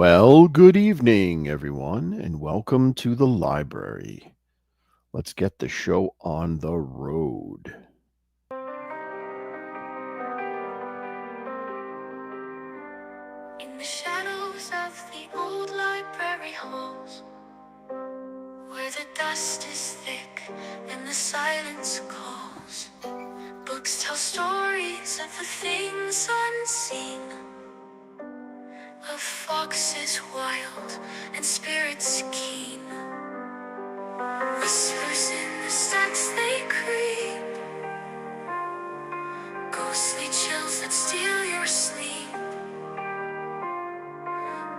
Well, good evening, everyone, and welcome to the library. Let's get the show on the road. In the shadows of the old library halls, where the dust is thick and the silence calls, books tell stories of the things unseen, of foxes wild and spirits keen. Whispers in the stacks they creep, ghostly chills that steal your sleep.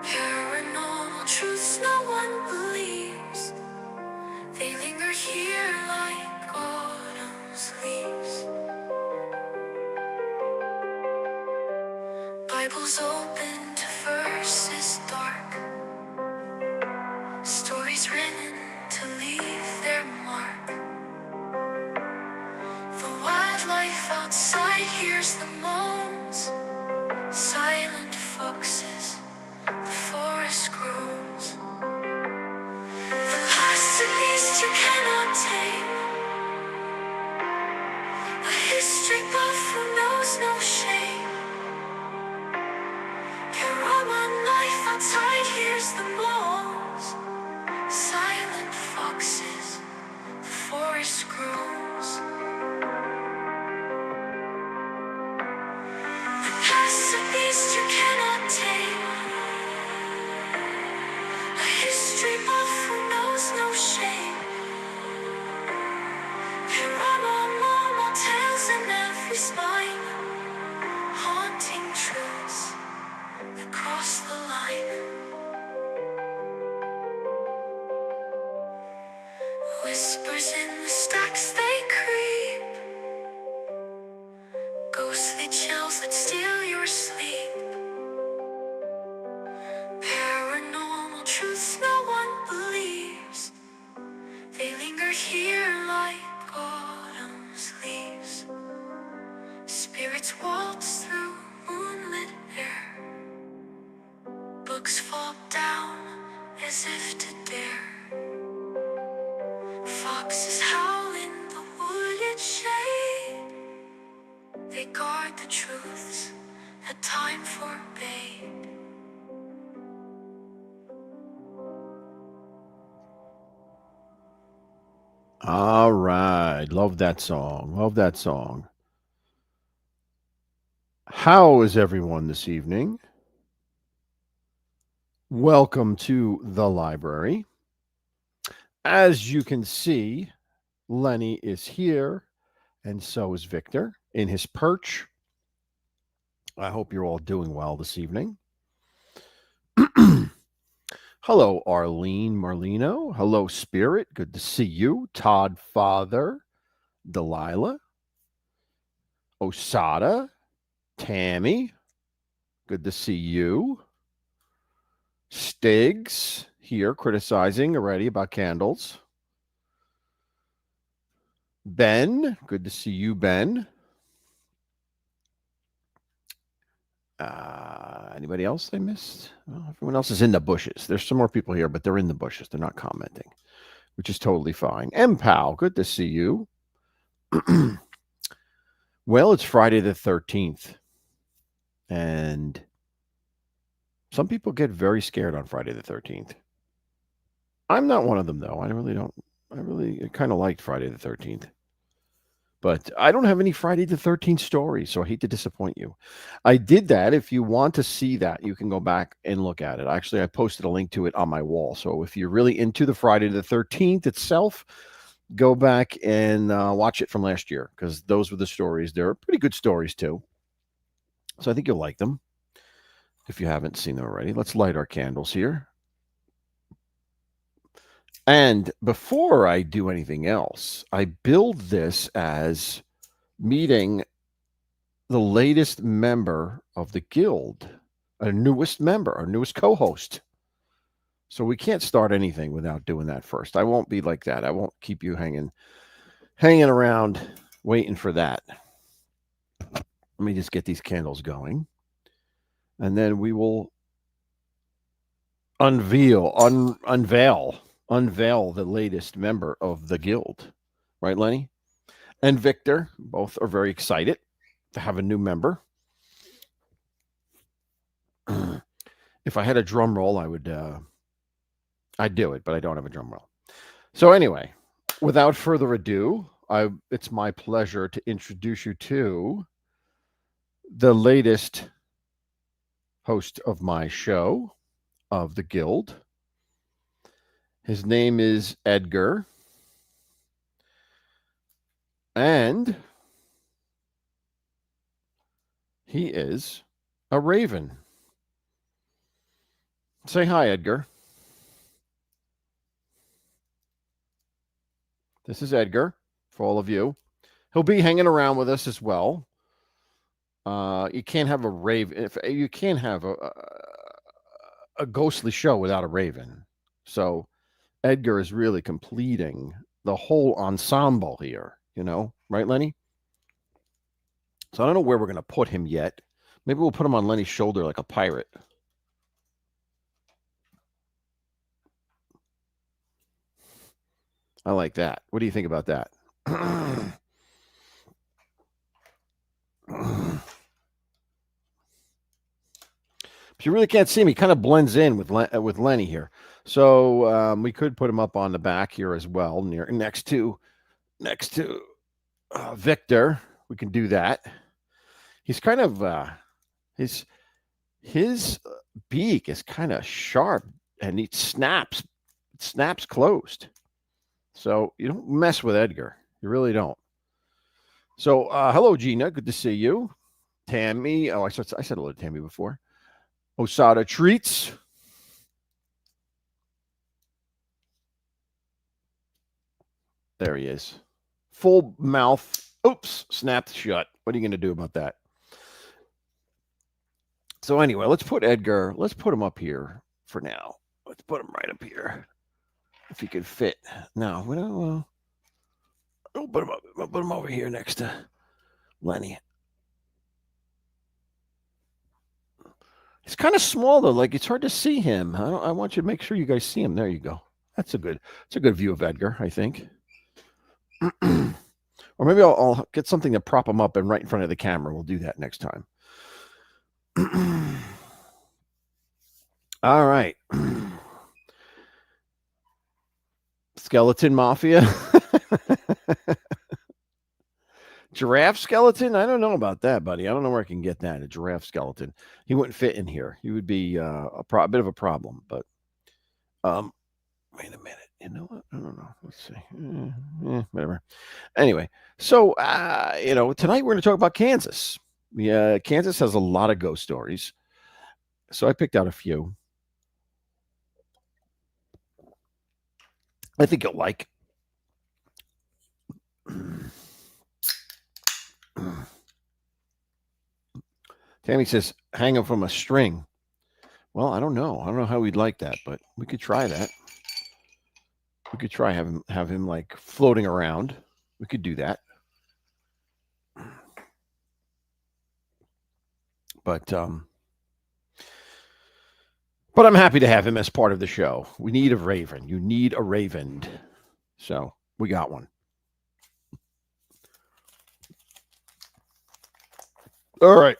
Paranormal truths no one believes, they linger here like autumn's leaves. Bibles open to verses dark, stories written to leave their mark. The wildlife outside hears the moans, silent foxes, the forest groans. The last beast you cannot tame, a history buff who knows no shame. Karaman life outside hears the moans, silent foxes, the forest groans. The past a beast you cannot tame, a history buff who knows no shame. Paranormal tales in every spine, haunting truths that cross the line. Whispers in the stacks they creep, ghostly chills that steal your sleep. Paranormal truths no one believes, they linger here like autumn's leaves. Spirits waltz through moonlit air, books fall down as if to dare. Foxes howl in the wooded shade, they guard the truths that time forbade. All right. Love that song. Love that song. How is everyone this evening? Welcome to the library. As you can see, Lenny is here, and so is Victor in his perch. I hope you're all doing well this evening. Hello, Arlene Marlino. Hello, Spirit. Good to see you. Todd Father, Delilah, Osada, Tammy. Good to see you. Stiggs here criticizing already about candles. Ben, good to see you, Ben. Anybody else I missed? Well, everyone else is in the bushes. There's some more people here, but they're in the bushes. They're not commenting, which is totally fine. MPAL, good to see you. Well, it's Friday the 13th. And some people get very scared on Friday the 13th. I'm not one of them, though. I really kind of liked Friday the 13th. But I don't have any Friday the 13th stories, so I hate to disappoint you. I did that. If you want to see that, you can go back and look at it. Actually, I posted a link to it on my wall. So if you're really into the Friday the 13th itself, go back and watch it from last year, because those were the stories. They're pretty good stories, too. So I think you'll like them if you haven't seen them already. Let's light our candles here. And before I do anything else, I build this as meeting the latest member of the guild, our newest member, our newest co-host. So we can't start anything without doing that first. I won't be like that. I won't keep you hanging around waiting for that. Let me just get these candles going. And then we will unveil the latest member of the guild, right, Lenny? And Victor both are very excited to have a new member. If I had a drum roll, I'd do it, but I don't have a drum roll. So anyway, without further ado, it's my pleasure to introduce you to the latest host of my show of the Guild. His name is Edgar, and he is a raven. Say hi, Edgar. This is Edgar for all of you. He'll be hanging around with us as well. You can't have a raven. If you can't have a ghostly show without a raven. So Edgar is really completing the whole ensemble here. Right, Lenny? So I don't know where we're going to put him yet. Maybe we'll put him on Lenny's shoulder like a pirate. I like that. What do you think about that? But you really can't see him. He kind of blends in with Lenny here. So we could put him up on the back here as well, next to Victor. We can do that. He's kind of his beak is kind of sharp, and it snaps closed. So you don't mess with Edgar. You really don't. So hello, Gina. Good to see you. Tammy. Oh, I said hello to Tammy before. Osada Treats. There he is. Full mouth. Oops, snapped shut. What are you going to do about that? So anyway, let's put him up here for now. Let's put him right up here. If he could fit. No, we don't. I'll put him over here next to Lenny. He's kind of small though. Like it's hard to see him. I want you to make sure you guys see him. There you go. It's a good view of Edgar, I think. Or maybe I'll get something to prop him up and right in front of the camera. We'll do that next time. All right. Skeleton Mafia. Giraffe skeleton? I don't know about that, buddy. I don't know where I can get that. A giraffe skeleton. He wouldn't fit in here. He would be a bit of a problem. But wait a minute. You know what? I don't know. Let's see. Whatever. Anyway, so tonight we're going to talk about Kansas. Yeah, Kansas has a lot of ghost stories. So I picked out a few. I think you'll like. Tammy says, hang him from a string. Well, I don't know. I don't know how we'd like that, but we could try that. We could try have him like floating around. We could do that. But I'm happy to have him as part of the show. We need a raven. You need a raven. So we got one. All right.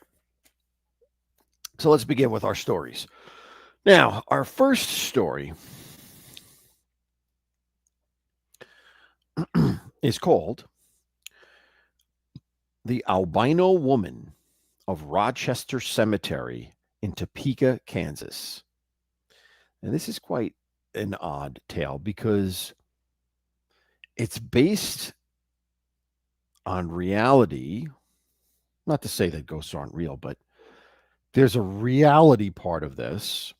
So let's begin with our stories. Now, our first story is called The Albino Woman of Rochester Cemetery in Topeka, Kansas. And this is quite an odd tale because it's based on reality. Not to say that ghosts aren't real, but there's a reality part of this,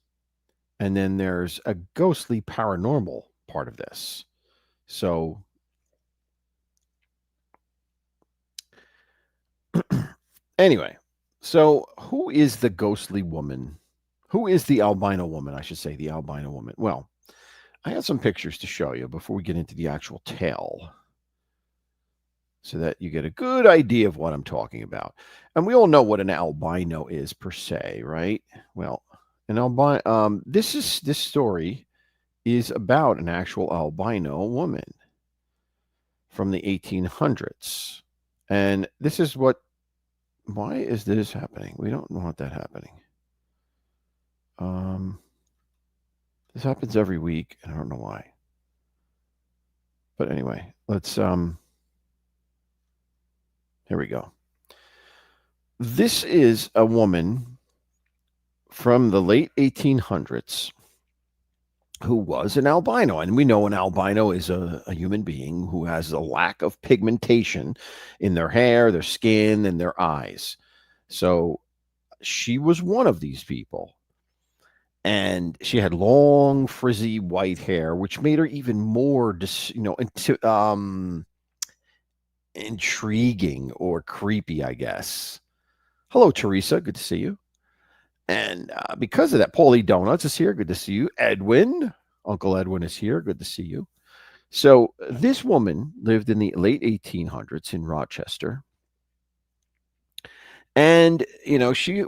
and then there's a ghostly paranormal part of this. So anyway, so who is the ghostly woman? Who is the albino woman? I should say the albino woman. Well, I have some pictures to show you before we get into the actual tale so that you get a good idea of what I'm talking about. And we all know what an albino is per se, right? Well, This story is about an actual albino woman from the 1800s. And this is what why is this happening? We don't want that happening. Um this happens every week, and I don't know why. But anyway, let's here we go. This is a woman from the late 1800s who was an albino. And we know an albino is a human being who has a lack of pigmentation in their hair, their skin, and their eyes. So she was one of these people. And she had long, frizzy white hair, which made her even more, intriguing or creepy, I guess. Hello, Teresa. Good to see you. And because of that, Paulie Donuts is here. Good to see you. Edwin, Uncle Edwin is here. Good to see you. So this woman lived in the late 1800s in Rochester, and she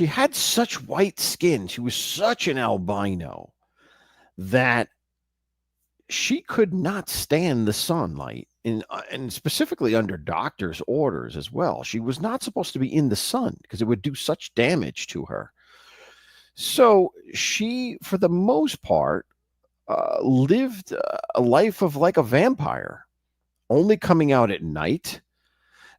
had such white skin. She was such an albino that she could not stand the sunlight, and specifically under doctor's orders as well. She was not supposed to be in the sun because it would do such damage to her. So she, for the most part, lived a life of like a vampire, only coming out at night.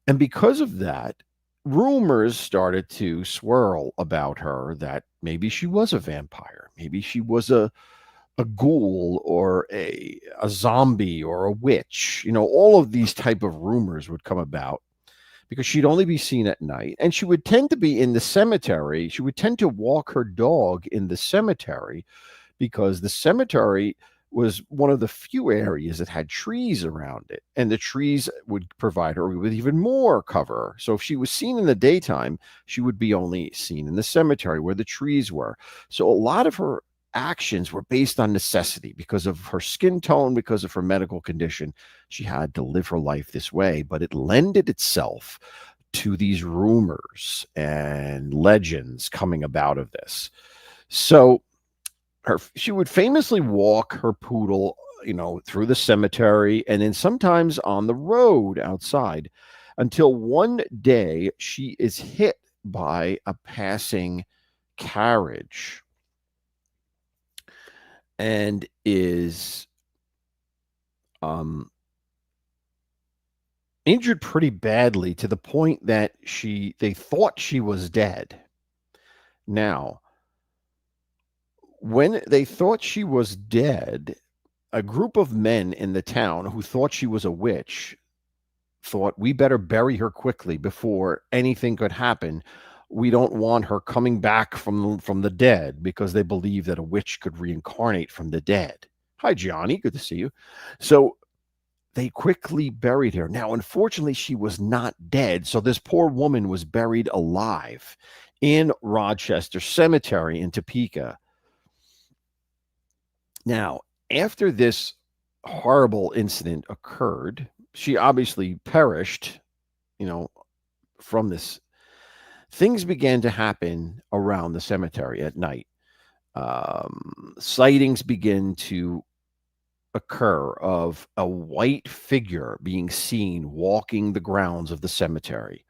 And because of that, rumors started to swirl about her that maybe she was a vampire, maybe she was a ghoul or a zombie or a witch. All of these type of rumors would come about because she'd only be seen at night, and she would tend to be in the cemetery. She would tend to walk her dog in the cemetery because the cemetery was one of the few areas that had trees around it, and the trees would provide her with even more cover. So if she was seen in the daytime, she would be only seen in the cemetery where the trees were. So a lot of her actions were based on necessity because of her skin tone, because of her medical condition. She had to live her life this way, but it lended itself to these rumors and legends coming about of this. So she would famously walk her poodle, through the cemetery and then sometimes on the road outside, until one day she is hit by a passing carriage and is injured pretty badly to the point that they thought she was dead. Now, when they thought she was dead, a group of men in the town who thought she was a witch thought, we better bury her quickly before anything could happen. We don't want her coming back from the dead, because they believe that a witch could reincarnate from the dead. Hi, Johnny. Good to see you. So they quickly buried her. Now, unfortunately, she was not dead. So this poor woman was buried alive in Rochester Cemetery in Topeka. Now, after this horrible incident occurred, she obviously perished, from this. Things began to happen around the cemetery at night. Sightings begin to occur of a white figure being seen walking the grounds of the cemetery.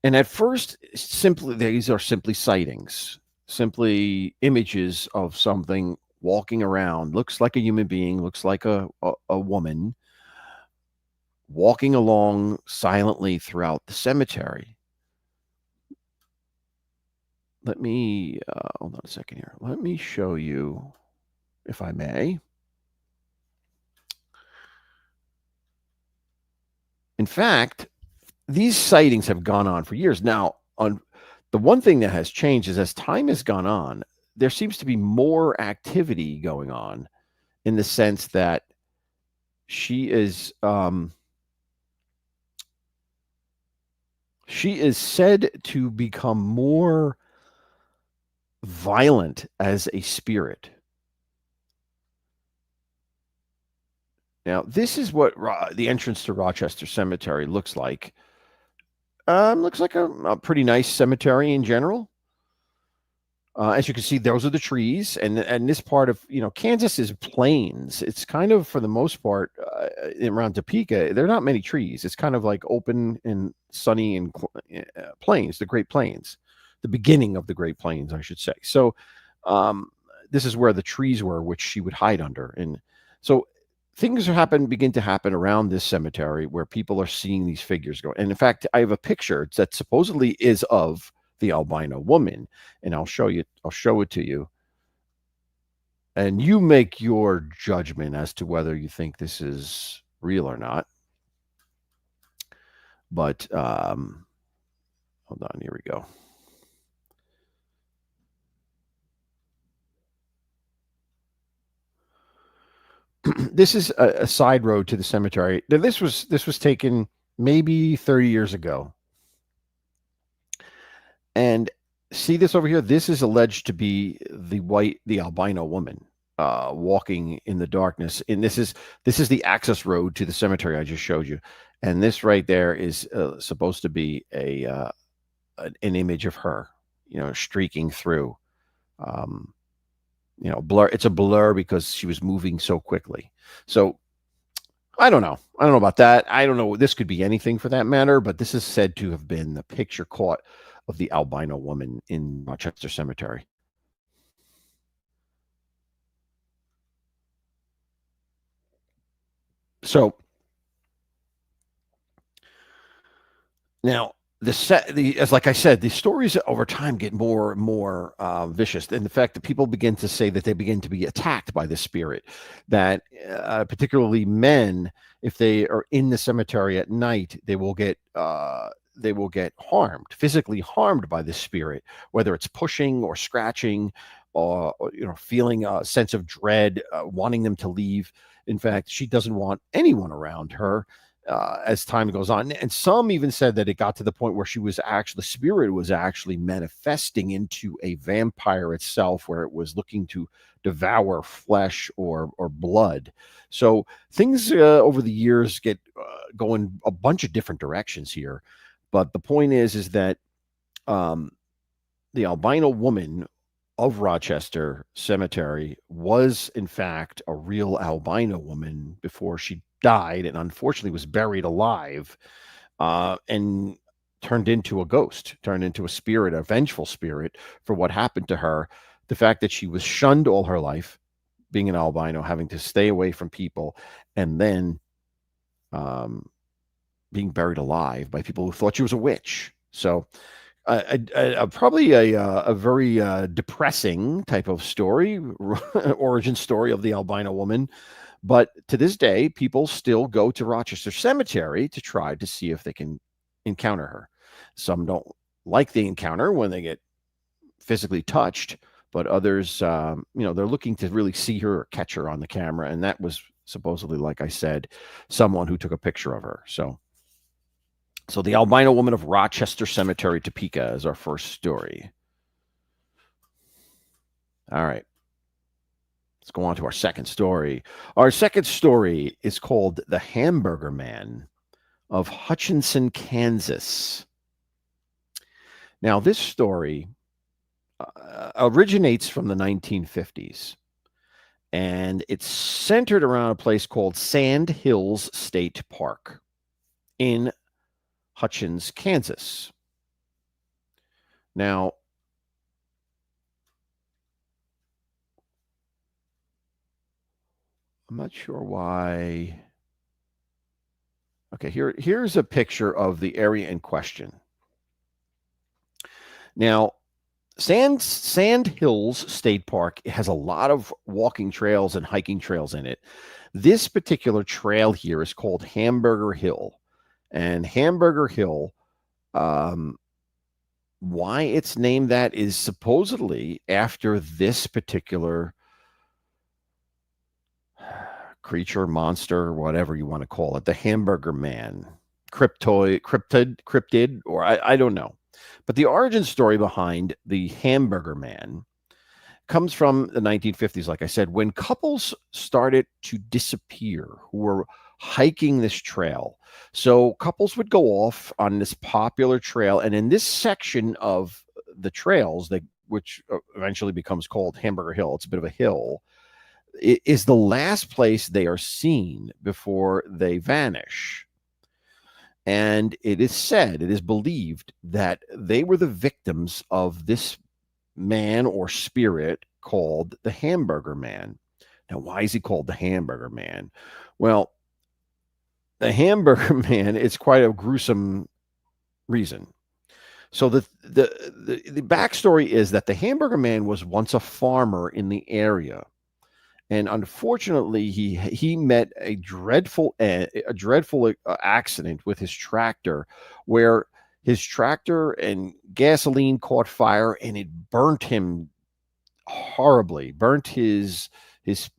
And at first, these are simply sightings, simply images of something walking around, looks like a human being, looks like a woman, walking along silently throughout the cemetery. Let me hold on a second here. Let me show you, if I may. In fact, these sightings have gone on for years. Now, on the one thing that has changed is, as time has gone on, there seems to be more activity going on, in the sense that she is said to become more violent as a spirit. Now, this is what the entrance to Rochester Cemetery looks like. Looks like a pretty nice cemetery in general. As you can see, those are the trees, and this part of Kansas is plains. It's kind of for the most part around Topeka. There are not many trees. It's kind of like open and sunny and plains, the Great Plains, the beginning of the Great Plains, I should say. So, um, this is where the trees were, which she would hide under, and so things begin to happen around this cemetery where people are seeing these figures go. And in fact, I have a picture that supposedly is of the albino woman, and I'll show it to you, and you make your judgment as to whether you think this is real or not. But hold on, here we go. This is a side road to the cemetery. Now, this was taken maybe 30 years ago. And see this over here? This is alleged to be the albino woman walking in the darkness. And this is the access road to the cemetery I just showed you. And this right there is supposed to be an image of her, streaking through. Blur. It's a blur because she was moving so quickly. So I don't know. I don't know about that. I don't know. This could be anything for that matter, but this is said to have been the picture caught of the albino woman in Rochester Cemetery. So now as like I said, the stories over time get more and more vicious. And the fact that people begin to say that they begin to be attacked by the spirit, that particularly men, if they are in the cemetery at night, they will get harmed, physically harmed by the spirit, whether it's pushing or scratching, or feeling a sense of dread, wanting them to leave. In fact, she doesn't want anyone around her as time goes on. And some even said that it got to the point where the spirit was actually manifesting into a vampire itself, where it was looking to devour flesh or blood. So things over the years get going a bunch of different directions here. But the point is that the albino woman of Rochester Cemetery was, in fact, a real albino woman before she died, and unfortunately was buried alive, and turned into a ghost, turned into a spirit, a vengeful spirit for what happened to her. The fact that she was shunned all her life, being an albino, having to stay away from people, and then being buried alive by people who thought she was a witch. So probably a very depressing type of story, origin story of the albino woman. But to this day, people still go to Rochester Cemetery to try to see if they can encounter her. Some don't like the encounter when they get physically touched, but others, they're looking to really see her or catch her on the camera. And that was supposedly, like I said, someone who took a picture of her. So the albino woman of Rochester Cemetery, Topeka, is our first story. All right. Let's go on to our second story. Our second story is called The Hamburger Man of Hutchinson, Kansas. Now, this story originates from the 1950s, and it's centered around a place called Sand Hills State Park in Hutchins, Kansas. Now, I'm not sure why. Okay, here's a picture of the area in question. Now, Sand Hills State Park has a lot of walking trails and hiking trails in it. This particular trail here is called Hamburger Hill. And Hamburger Hill, why it's named that is supposedly after this particular creature, monster, whatever you want to call it, the Hamburger Man, cryptid, or I don't know. But the origin story behind the Hamburger Man comes from the 1950s, like I said, when couples started to disappear who were hiking this trail. So couples would go off on this popular trail, and in this section of the trails, which eventually becomes called Hamburger Hill. It's a bit of a hill. It is the last place they are seen before they vanish. And it is said, it is believed that they were the victims of this man or spirit called the Hamburger Man. Now, why is he called the Hamburger Man? Well, the Hamburger Man is quite a gruesome reason. So the backstory is that the Hamburger Man was once a farmer in the area, and unfortunately, he met a dreadful accident with his tractor, where his tractor and gasoline caught fire, and it burnt him horribly, burnt his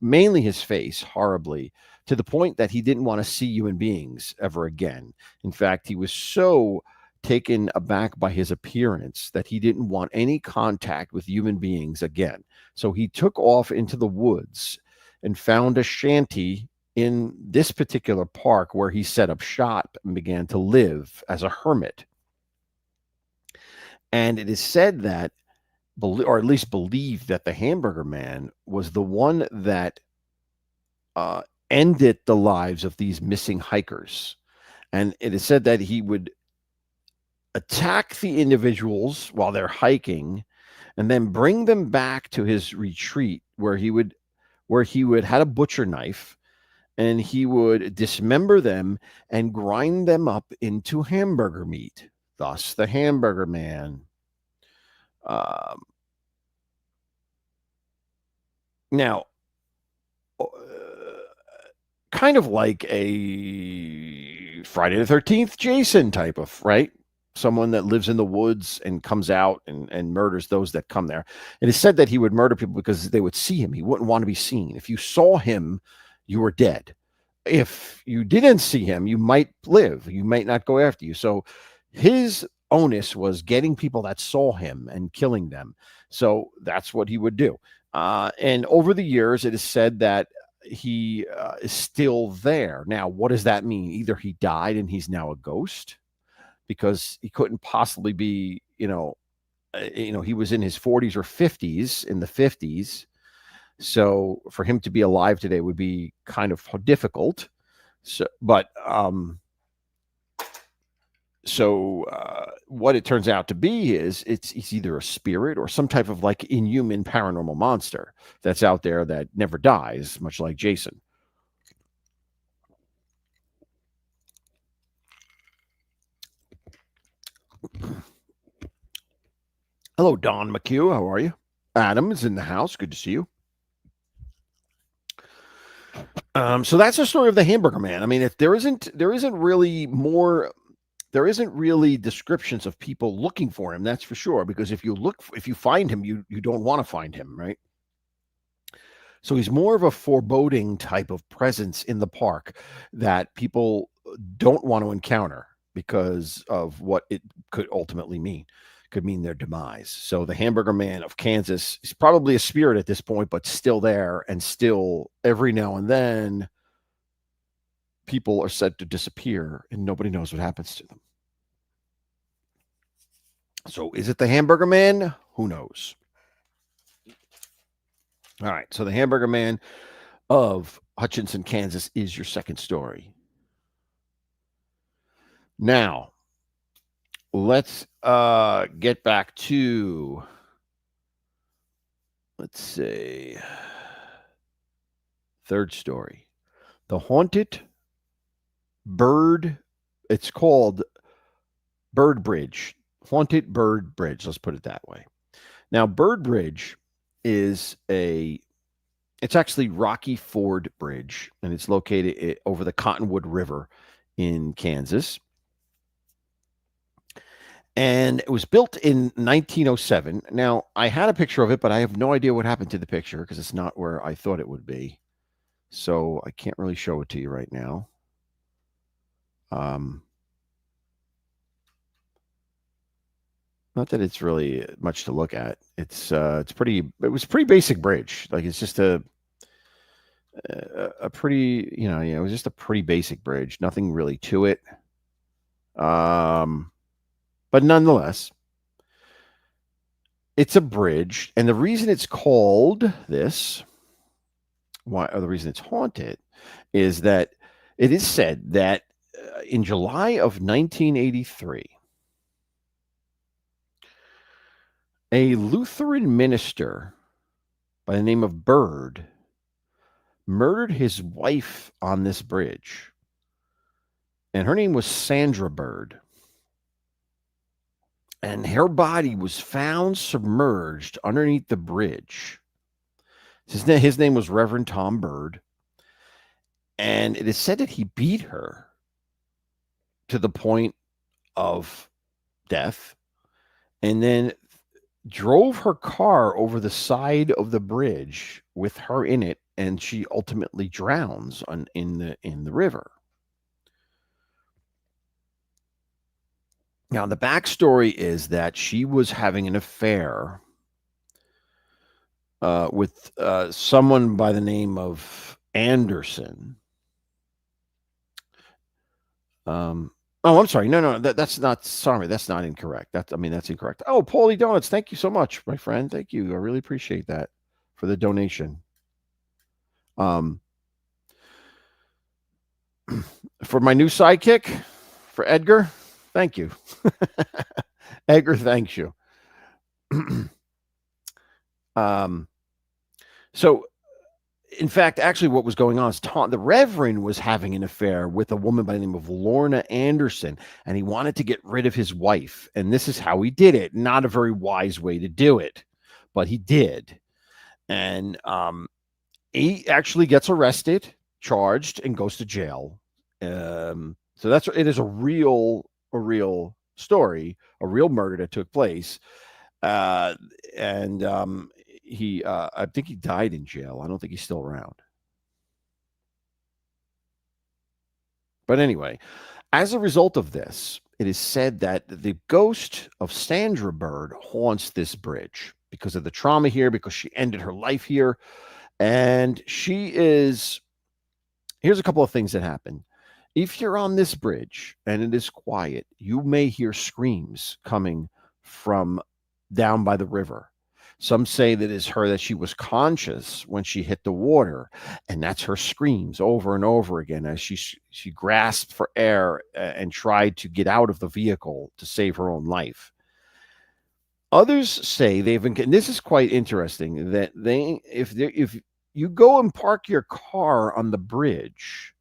mainly his face horribly, to the point that he didn't want to see human beings ever again. In fact, he was so taken aback by his appearance that he didn't want any contact with human beings again. So he took off into the woods and found a shanty in this particular park where he set up shop and began to live as a hermit. And it is said that, or at least believed, that the Hamburger Man was the one that uh, ended the lives of these missing hikers. And it is said that he would attack the individuals while they're hiking and then bring them back to his retreat, where he would had a butcher knife, and he would dismember them and grind them up into hamburger meat, thus the Hamburger Man. Um, Now, uh, kind of like a Friday the 13th Jason type of, right? Someone that lives in the woods and comes out and murders those that come there. It is said that he would murder people because they would see him. He wouldn't want to be seen. If you saw him, you were dead. If you didn't see him, you might live. You might not go after you. So his onus was getting people that saw him and killing them. So that's what he would do. And over the years, it is said that he is still there. Now, what does that mean? Either he died and he's now a ghost, because he couldn't possibly be, he was in his 40s or 50s, in the 50s. So for him to be alive today would be kind of difficult. So what it turns out to be is it's either a spirit or some type of like inhuman paranormal monster that's out there that never dies, much like Jason. Hello, Don McHugh. How are you? Adam is in the house. Good to see you. So that's the story of the Hamburger Man. I mean, if there isn't really descriptions of people looking for him. That's for sure. Because if you find him, you don't want to find him, right? So he's more of a foreboding type of presence in the park that people don't want to encounter because of what it could ultimately mean. Could mean their demise. So the Hamburger Man of Kansas is probably a spirit at this point, but still there, and still every now and then people are said to disappear and nobody knows what happens to them. So is it the Hamburger Man? Who knows? All right. So the Hamburger Man of Hutchinson, Kansas is your second story. Now, let's get back to, let's say, third story. The haunted bird. It's called Bird Bridge. Haunted Bird Bridge. Let's put it that way. Now, Bird Bridge is it's actually Rocky Ford Bridge, and it's located over the Cottonwood River in Kansas. And it was built in 1907. Now, I had a picture of it, but I have no idea what happened to the picture because it's not where I thought it would be. So I can't really show it to you right now. Not that it's really much to look at. It was a pretty basic bridge. Like, it's just a pretty, it was just a pretty basic bridge. Nothing really to it. But nonetheless, It's a bridge, and the reason it's called this, why, or the reason it's haunted, is that it is said that in July of 1983, a Lutheran minister by the name of Bird murdered his wife on this bridge, and her name was Sandra Bird. And her body was found submerged underneath the bridge. His name was Reverend Tom Bird, and it is said that he beat her to the point of death and then drove her car over the side of the bridge with her in it, and she ultimately drowns in the river. Now, the backstory is that she was having an affair with someone by the name of Anderson. Oh, I'm sorry. No, that's not. Sorry, that's not incorrect. That's incorrect. Oh, Paulie Donuts, thank you so much, my friend. Thank you. I really appreciate that for the donation. For my new sidekick, for Edgar, thank you. Edgar, thanks you. So, in fact, actually, what was going on is the Reverend was having an affair with a woman by the name of Lorna Anderson, and he wanted to get rid of his wife. And this is how he did it. Not a very wise way to do it, but he did. And he actually gets arrested, charged, and goes to jail. So it is a real story, a real murder that took place. And I think he died in jail. I don't think he's still around. But anyway, as a result of this, it is said that the ghost of Sandra Bird haunts this bridge because of the trauma here, because she ended her life here. And here's a couple of things that happen. If you're on this bridge and it is quiet, you may hear screams coming from down by the river. Some say that it's her, that she was conscious when she hit the water, and that's her screams over and over again as she grasped for air and tried to get out of the vehicle to save her own life. Others say and this is quite interesting, that if you go and park your car on the bridge,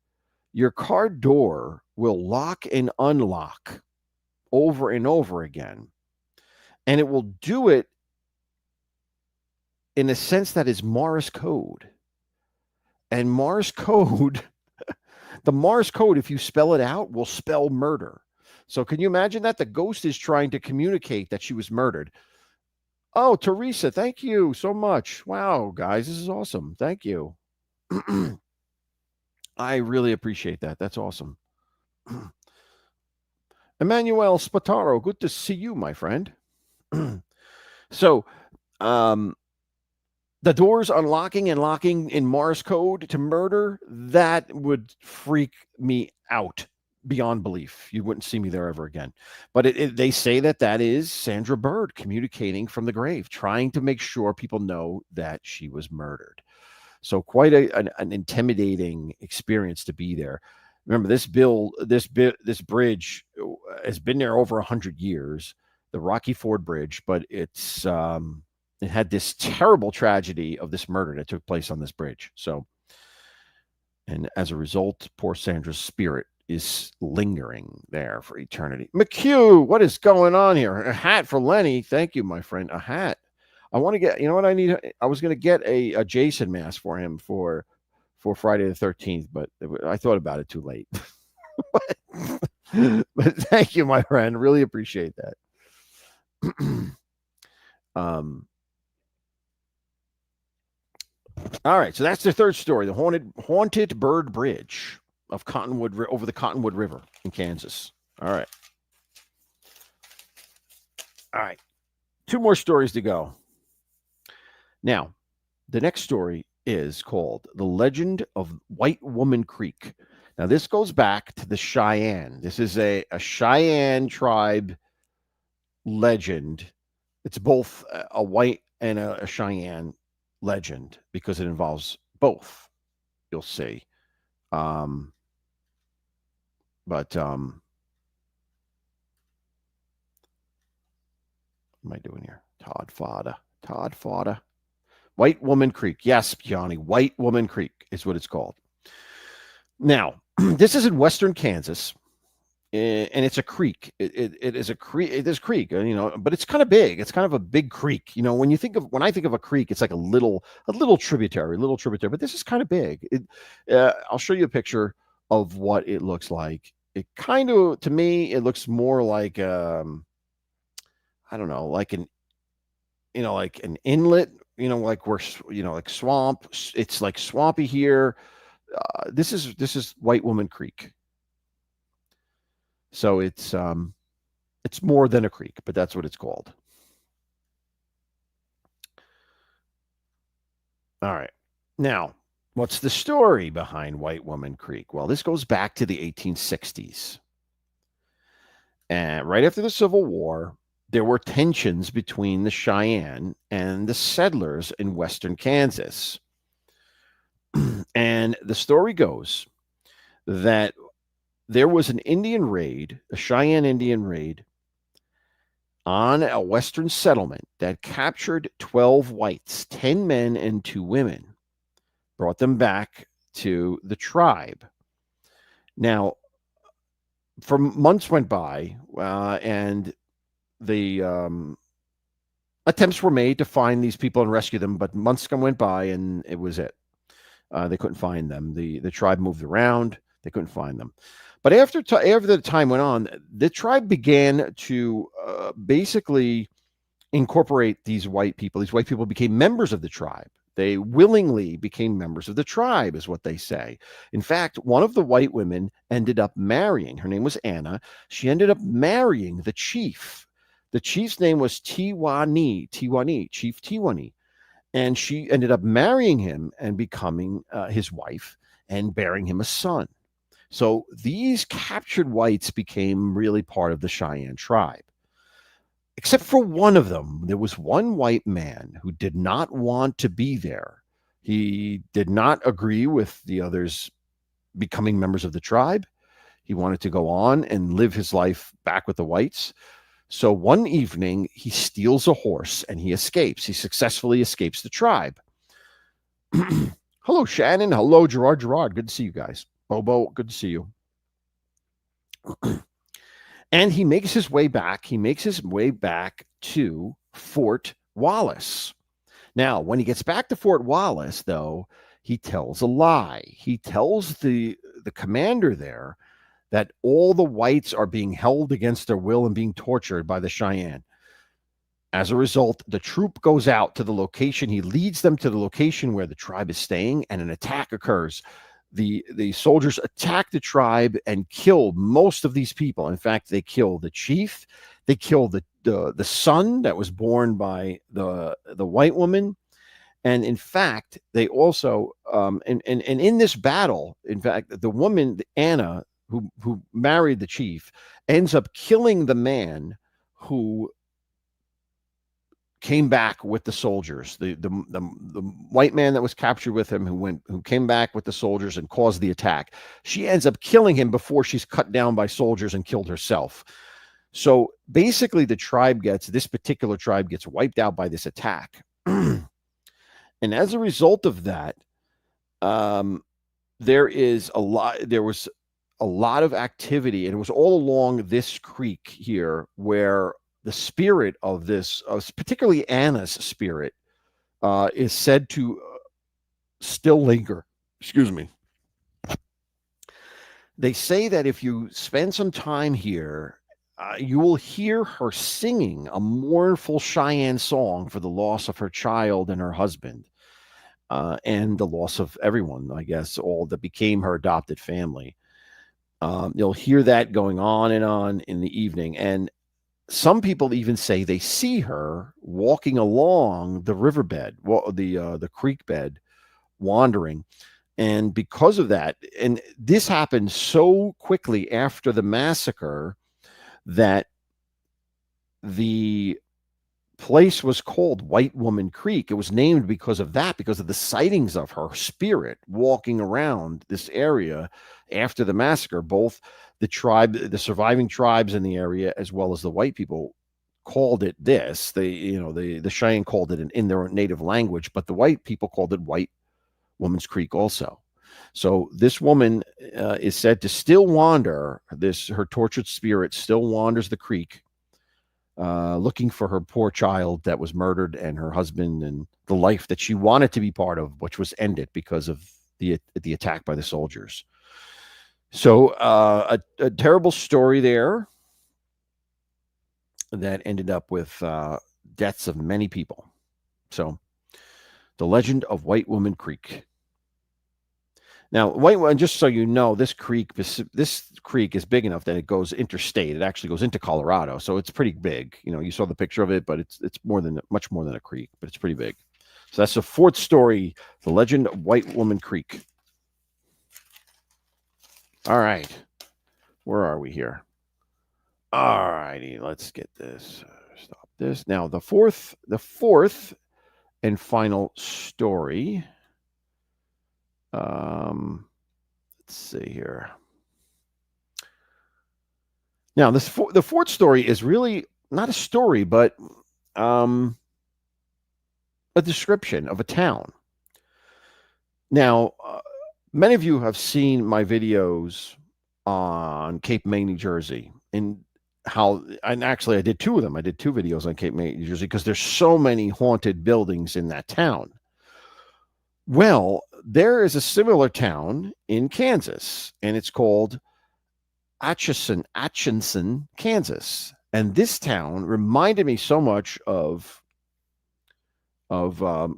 your car door will lock and unlock over and over again, and it will do it in a sense that is Morse code. And Morse code, the Morse code, if you spell it out, will spell murder. So can you imagine that? The ghost is trying to communicate that she was murdered. Oh, Teresa, thank you so much. Wow, guys, this is awesome. Thank you. I really appreciate that. That's awesome. Emmanuel Spataro, good to see you, my friend. So, the doors unlocking and locking in Morse code to murder, that would freak me out beyond belief. You wouldn't see me there ever again. But they say that is Sandra Bird communicating from the grave, trying to make sure people know that she was murdered. So quite an intimidating experience to be there. Remember, this bridge has been there over 100 years, the Rocky Ford Bridge, but it had this terrible tragedy of this murder that took place on this bridge. So, and as a result, poor Sandra's spirit is lingering there for eternity. McHugh, what is going on here? A hat for Lenny. Thank you, my friend. A hat. I want to get, you know what I need? I was going to get a Jason mask for him for Friday the 13th, but I thought about it too late. but thank you, my friend. Really appreciate that. All right, so that's the third story, the haunted bird bridge of Cottonwood over the Cottonwood River in Kansas. All right. Two more stories to go. Now, the next story is called The Legend of White Woman Creek. Now, this goes back to the Cheyenne. This is a Cheyenne tribe legend It's both a white and a Cheyenne legend because it involves both. You'll see. Um, but what am I doing here? Todd Fodder. Todd Fodder. White Woman Creek. Yes, Johnny. White Woman Creek is what it's called. Now, this is in western Kansas, and it's a creek. It is a creek. It is creek, but it's kind of big. It's kind of a big creek. When I think of a creek, it's like a little tributary. But this is kind of big. I'll show you a picture of what it looks like. It kind of, to me, it looks more like I don't know, like an inlet. Like where like swamp. It's like swampy here. This is White Woman Creek. So it's more than a creek, but that's what it's called. All right. Now, what's the story behind White Woman Creek? Well, this goes back to the 1860s. And right after the Civil War, there were tensions between the Cheyenne and the settlers in western Kansas. And the story goes that there was an Indian raid, a Cheyenne Indian raid, on a western settlement that captured 12 whites, 10 men and 2 women, brought them back to the tribe. Now, for months went by, and the attempts were made to find these people and rescue them, but months went by, and it was it. They couldn't find them. The tribe moved around. They couldn't find them. But after the time went on, the tribe began to basically incorporate these white people. These white people became members of the tribe. They willingly became members of the tribe, is what they say. In fact, one of the white women ended up marrying. Her name was Anna. She ended up marrying the chief. The chief's name was Tiwani, Chief Tiwani. And she ended up marrying him and becoming his wife and bearing him a son. So these captured whites became really part of the Cheyenne tribe. Except for one of them, there was one white man who did not want to be there. He did not agree with the others becoming members of the tribe. He wanted to go on and live his life back with the whites. So one evening, he steals a horse and he escapes. He successfully escapes the tribe. Hello, Shannon. Hello, Gerard. Gerard, good to see you guys. Bobo, good to see you. And he makes his way back. He makes his way back to Fort Wallace. Now, when he gets back to Fort Wallace, though, he tells a lie. He tells the commander there that all the whites are being held against their will and being tortured by the Cheyenne. As a result, the troop goes out to the location. He leads them to the location where the tribe is staying, and an attack occurs. The soldiers attack the tribe and kill most of these people. In fact, they kill the chief. They kill the son that was born by the white woman. And in fact, they also and in this battle, in fact, the woman Anna, who married the chief, ends up killing the man who came back with the soldiers. The white man that was captured with him, who came back with the soldiers and caused the attack. She ends up killing him before she's cut down by soldiers and killed herself. So basically, this particular tribe gets wiped out by this attack. And as a result of that, there was a lot of activity, and it was all along this creek here where the spirit of this, particularly Anna's spirit, is said to still linger. Excuse me. They say that if you spend some time here, you will hear her singing a mournful Cheyenne song for the loss of her child and her husband, and the loss of everyone, I guess, all that became her adopted family. You'll hear that going on and on in the evening. And some people even say they see her walking along the riverbed, the creek bed, wandering. And because of that, and this happened so quickly after the massacre, that the place was called White Woman Creek. It was named because of that, because of the sightings of her spirit walking around this area after the massacre. Both the surviving tribes in the area, as well as the white people, called it this. The Cheyenne called it in their native language, but the white people called it White Woman's Creek also. So this woman is said to still wander. Her tortured spirit still wanders the creek, looking for her poor child that was murdered and her husband and the life that she wanted to be part of, which was ended because of the attack by the soldiers. So a terrible story there that ended up with deaths of many people. So the legend of White Woman Creek. Now, just so you know, this creek is big enough that it goes interstate. It actually goes into Colorado, so it's pretty big. You saw the picture of it, but it's much more than a creek, but it's pretty big. So that's the fourth story, the legend of White Woman Creek. All right, where are we here? All righty, let's get this. Stop this now. The fourth and final story. Let's see here. Now, the fourth story is really not a story, but a description of a town. Now, many of you have seen my videos on Cape May, New Jersey, and actually I did two of them. I did two videos on Cape May, New Jersey, because there's so many haunted buildings in that town. Well, there is a similar town in Kansas, and it's called Atchison, Kansas. And this town reminded me so much of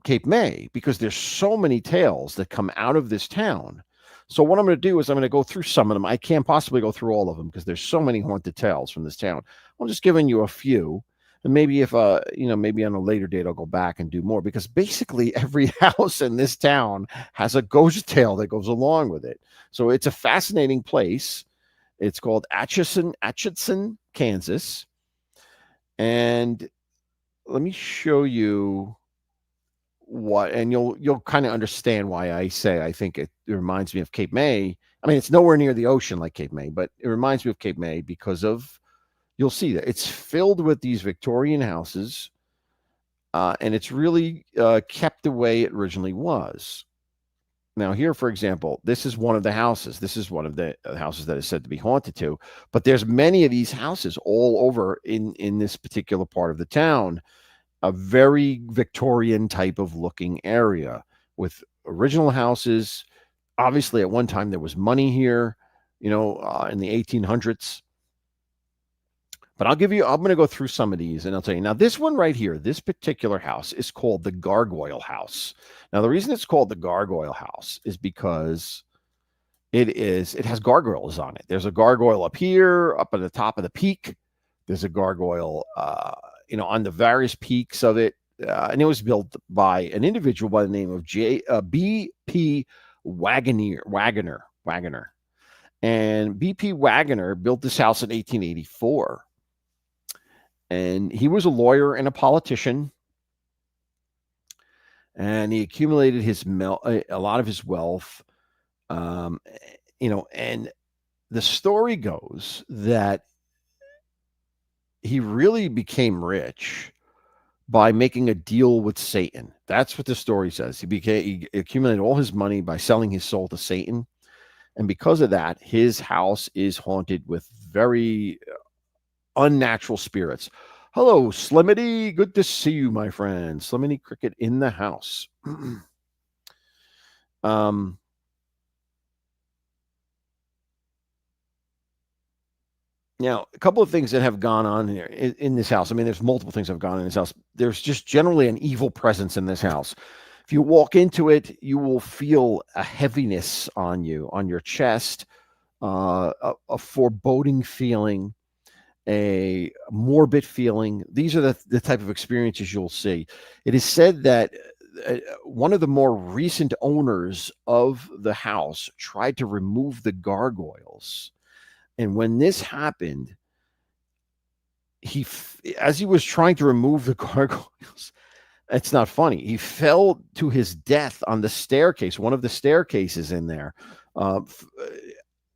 Cape May, because there's so many tales that come out of this town. So what I'm going to do is I'm going to go through some of them. I can't possibly go through all of them because there's so many haunted tales from this town. I'm just giving you a few. And maybe if maybe on a later date I'll go back and do more, because basically every house in this town has a ghost tale that goes along with it. So it's a fascinating place. It's called Atchison, Kansas. And let me show you and you'll kind of understand why I say I think it reminds me of Cape May. I mean, it's nowhere near the ocean like Cape May, but it reminds me of Cape May because you'll see that it's filled with these Victorian houses, and it's really kept the way it originally was. Now, here, for example, this is one of the houses. This is one of the houses that is said to be haunted too. But there's many of these houses all over in this particular part of the town, a very Victorian type of looking area with original houses. Obviously, at one time there was money here, in the 1800s. But I'm going to go through some of these and I'll tell you. Now, this one right here, this particular house is called the Gargoyle House. Now, the reason it's called the Gargoyle House is because it has gargoyles on it. There's a gargoyle up here, up at the top of the peak. There's a gargoyle, on the various peaks of it. And it was built by an individual by the name of B.P. Wagoner. And B.P. Wagoner built this house in 1884. And he was a lawyer and a politician. And he accumulated a lot of his wealth. And the story goes that he really became rich by making a deal with Satan. That's what the story says. He accumulated all his money by selling his soul to Satan. And because of that, his house is haunted with very unnatural spirits. Hello, Slimity. Good to see you, my friend. Slimity Cricket in the house. Now, a couple of things that have gone on here in this house. I mean, there's multiple things that have gone on in this house. There's just generally an evil presence in this house. If you walk into it, you will feel a heaviness on your chest, a foreboding feeling, a morbid feeling. These are the type of experiences you'll see. It is said that one of the more recent owners of the house tried to remove the gargoyles. And when this happened, as he was trying to remove the gargoyles, it's not funny. He fell to his death on the staircase, one of the staircases in there. Uh,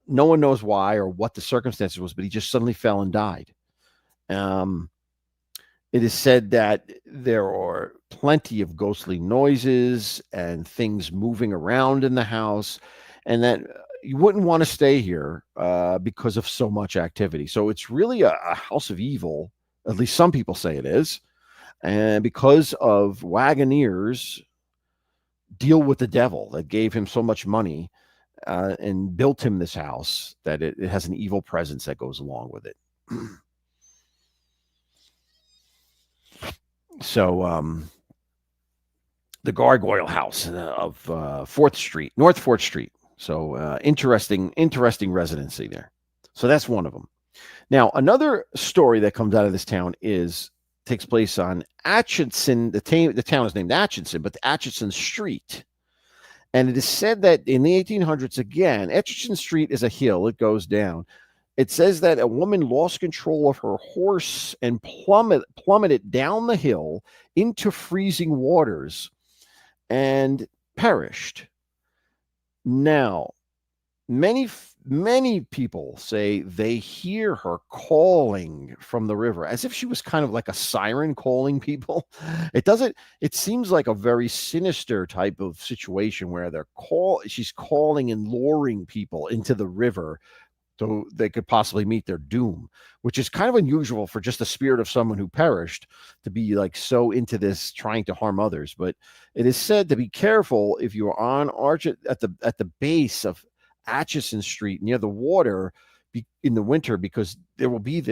no one knows why or what the circumstances was, but he just suddenly fell and died. Um, it is said that there are plenty of ghostly noises and things moving around in the house, and that you wouldn't want to stay here because of so much activity. So it's really a house of evil. At least some people say it is. And because of Wagoneers deal with the devil that gave him so much money and built him this house, that it has an evil presence that goes along with it. So, the Gargoyle House of 4th Street, North 4th Street. So, interesting residency there. So that's one of them. Now, another story that comes out of this town takes place on Atchison. The town is named Atchison, but Atchison Street. And it is said that in the 1800s, again, Atchison Street is a hill. It goes down. It says that a woman lost control of her horse and plummeted down the hill into freezing waters and perished. Now, many people say they hear her calling from the river as if she was kind of like a siren calling people. It seems like a very sinister type of situation where she's calling and luring people into the river so they could possibly meet their doom, which is kind of unusual for just the spirit of someone who perished to be like so into this trying to harm others. But it is said to be careful if you are on Arch at the base of Atchison Street near the water in the winter, because there will be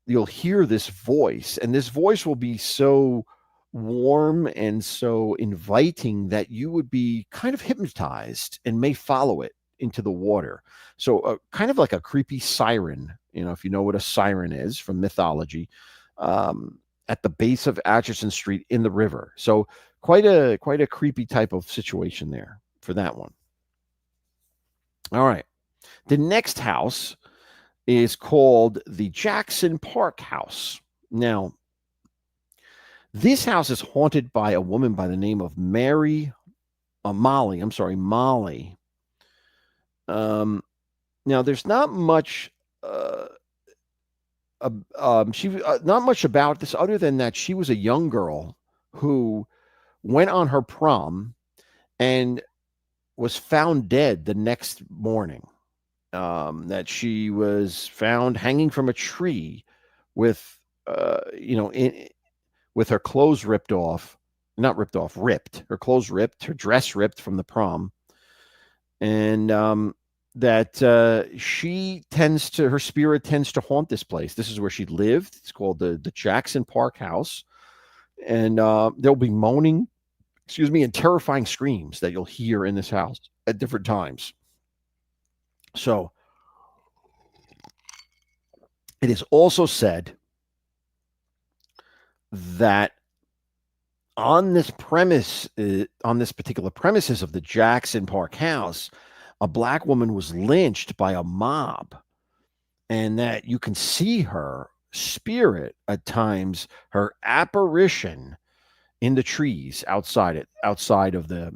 you'll hear this voice, and this voice will be so warm and so inviting that you would be kind of hypnotized and may follow it into the water. So kind of like a creepy siren, if you know what a siren is from mythology, at the base of Atchison Street in the river. So quite a creepy type of situation there for that one. All right. The next house is called the Jackson Park House. Now, this house is haunted by a woman by the name of Molly. Now, there's not much not much about this other than that she was a young girl who went on her prom and was found dead the next morning. That she was found hanging from a tree with, with her clothes ripped. Her clothes ripped, her dress ripped from the prom, and that her spirit tends to haunt this place. This is where she lived. It's called the Jackson Park House, and there'll be moaning, and terrifying screams that you'll hear in this house at different times. So it is also said that on this particular premises of the Jackson Park House, a black woman was lynched by a mob, and that you can see her spirit at times, her apparition in the trees outside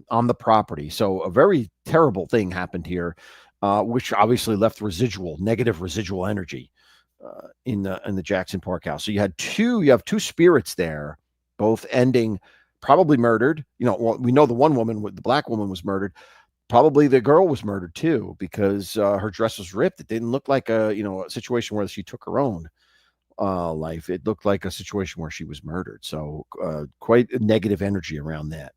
on the property. So a very terrible thing happened here, which obviously left negative residual energy in the Jackson Park House. So you have two spirits there, both ending probably murdered. We know the black woman was murdered. Probably the girl was murdered too, because her dress was ripped. It didn't look like a situation where she took her own life. It looked like a situation where she was murdered. So quite a negative energy around that.